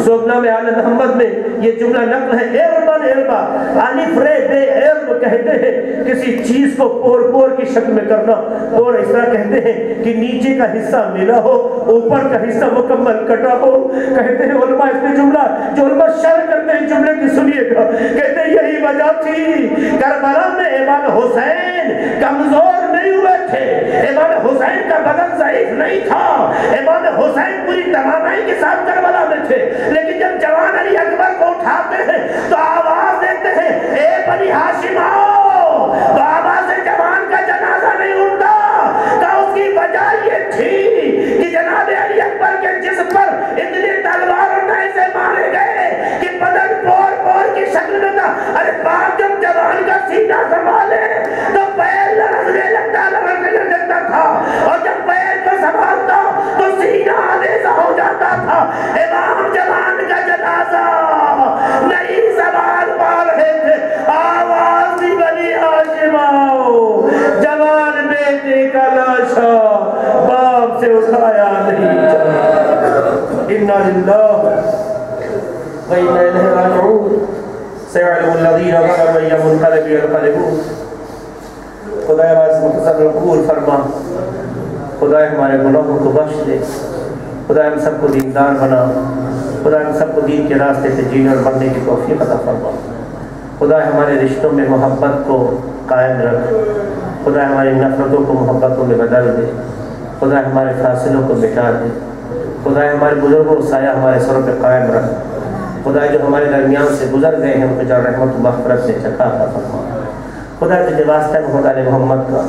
سوگنامہ آل محمد میں یہ جملہ نقل ہے، اربن اربا، الف رے بے ارب کہتے ہیں کسی چیز کو پور کی شکل میں کرنا، اور اس طرح کہتے ہیں کہ نیچے کا حصہ ملا ہو، اوپر کا حصہ مکمل کٹا ہو۔ کہتے ہیں علماء اس میں جملہ جو علماء شرح کرتے ہیں جملے کی سنیے گا، کہتے ہیں یہی وجہ تھی کربلا میں امام حسین کمزور نہیں ہوئے تھے، امام حسین کا بدن ضعیف نہیں تھا، امام حسین پوری توانائی کے ساتھ کربلا میں تھے، لیکن جب جوان علی اکبر کو اٹھاتے ہیں تو آواز دیتے ہیں اے بنی ہاشم آؤ، تو آواز جوان کا جنازہ نہیں اٹھتا۔ تو اس کی وجہ یہ تھی کہ جناب علی اکبر کے جسم پر اتنی تلوار اور نیزے مارے گئے کہ بدن پور کی شکل میں تھا۔ ارے باپ جب جوان کا سینہ سنبھالے تو پیر لرزنے لگتا تھا، اور جب پیر کو سنبھالتا تو سینہ آویزہ ہو جاتا تھا۔ امام جوان کا جنازہ نہیں سنبھال پا رہے تھے، آواز دی بنی ہاشم آؤ، جوان بیٹے کا لاشا باپ سے اٹھایا نہیں جاتا۔ اِنَّا لِلَّهِ وَإِنَّا إِلَيْهِ رَاجِعُونَ سَيَعْلَمُ الَّذِينَ ظَلَمُوا أَيَّ مُنقَلَبٍ يَنقَلِبُونَ۔ خدا ہمارے مختصر قبول فرما، خدا ہمارے گناہوں کو بخش دے، خدا ہم سب کو دیندار بنا، خدا ہم سب کو دین کے راستے سے جینے اور بننے کی توفیق عطا فرما، خدا ہمارے رشتوں میں محبت کو قائم رکھ، خدا ہماری نفرتوں کو محبتوں میں بدل دے، خدا ہمارے فاصلوں کو مٹا دے، خدا ہمارے بزرگوں کا سایہ ہمارے سروں پہ قائم رکھ، خدا جو ہمارے درمیان سے گزر گئے ہیں ان کو جان رحمت و مغفرت سے چکا عطا فرما۔ خدا تجھے واسطہ ہے خدا نے محمد کا،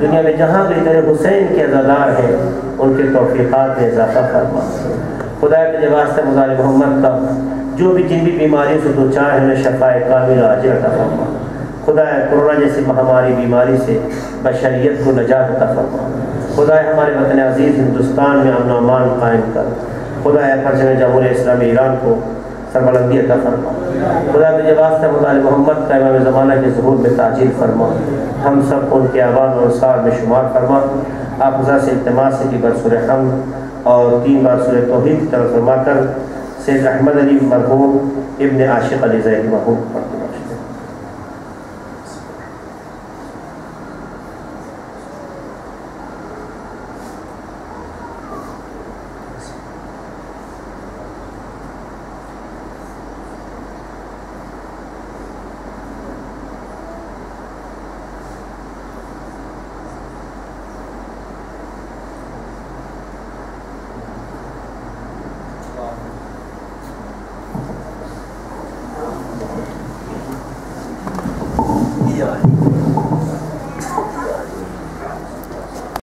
دنیا میں جہاں بھی تیرے حسین کے عزادار ہیں ان کے توفیقات میں اضافہ فرما۔ خدا تجھے واسطہ ہے خدا نے محمد کا، جو بھی جن بھی بیماریوں سے دوچار ہیں انہیں شفاء کامل عاجل عطا فرما۔ خدا کورونا جیسی مہاماری بیماری سے بشریت کو نجات عطا فرما۔ خدا ہمارے وطن عزیز ہندوستان میں امن و امان قائم کر، خدا پرچم جمہوریہ اسلامی ایران کو سربلندی عطا فرما۔ خدا تجھے واسطہ خدا محمد کا امام زمانہ کے ظہور میں تعجیل فرما، ہم سب کو ان کے اعوان اور انصار میں شمار فرما۔ آپ خدا سے التماس ہے کہ برسور حمد اور 3 بار سورہ توحید کی طرف فرما کر سید احمد علی مرحوم ابن عاشق علی زید مرحوم پڑھتے ہیں۔ Yeah.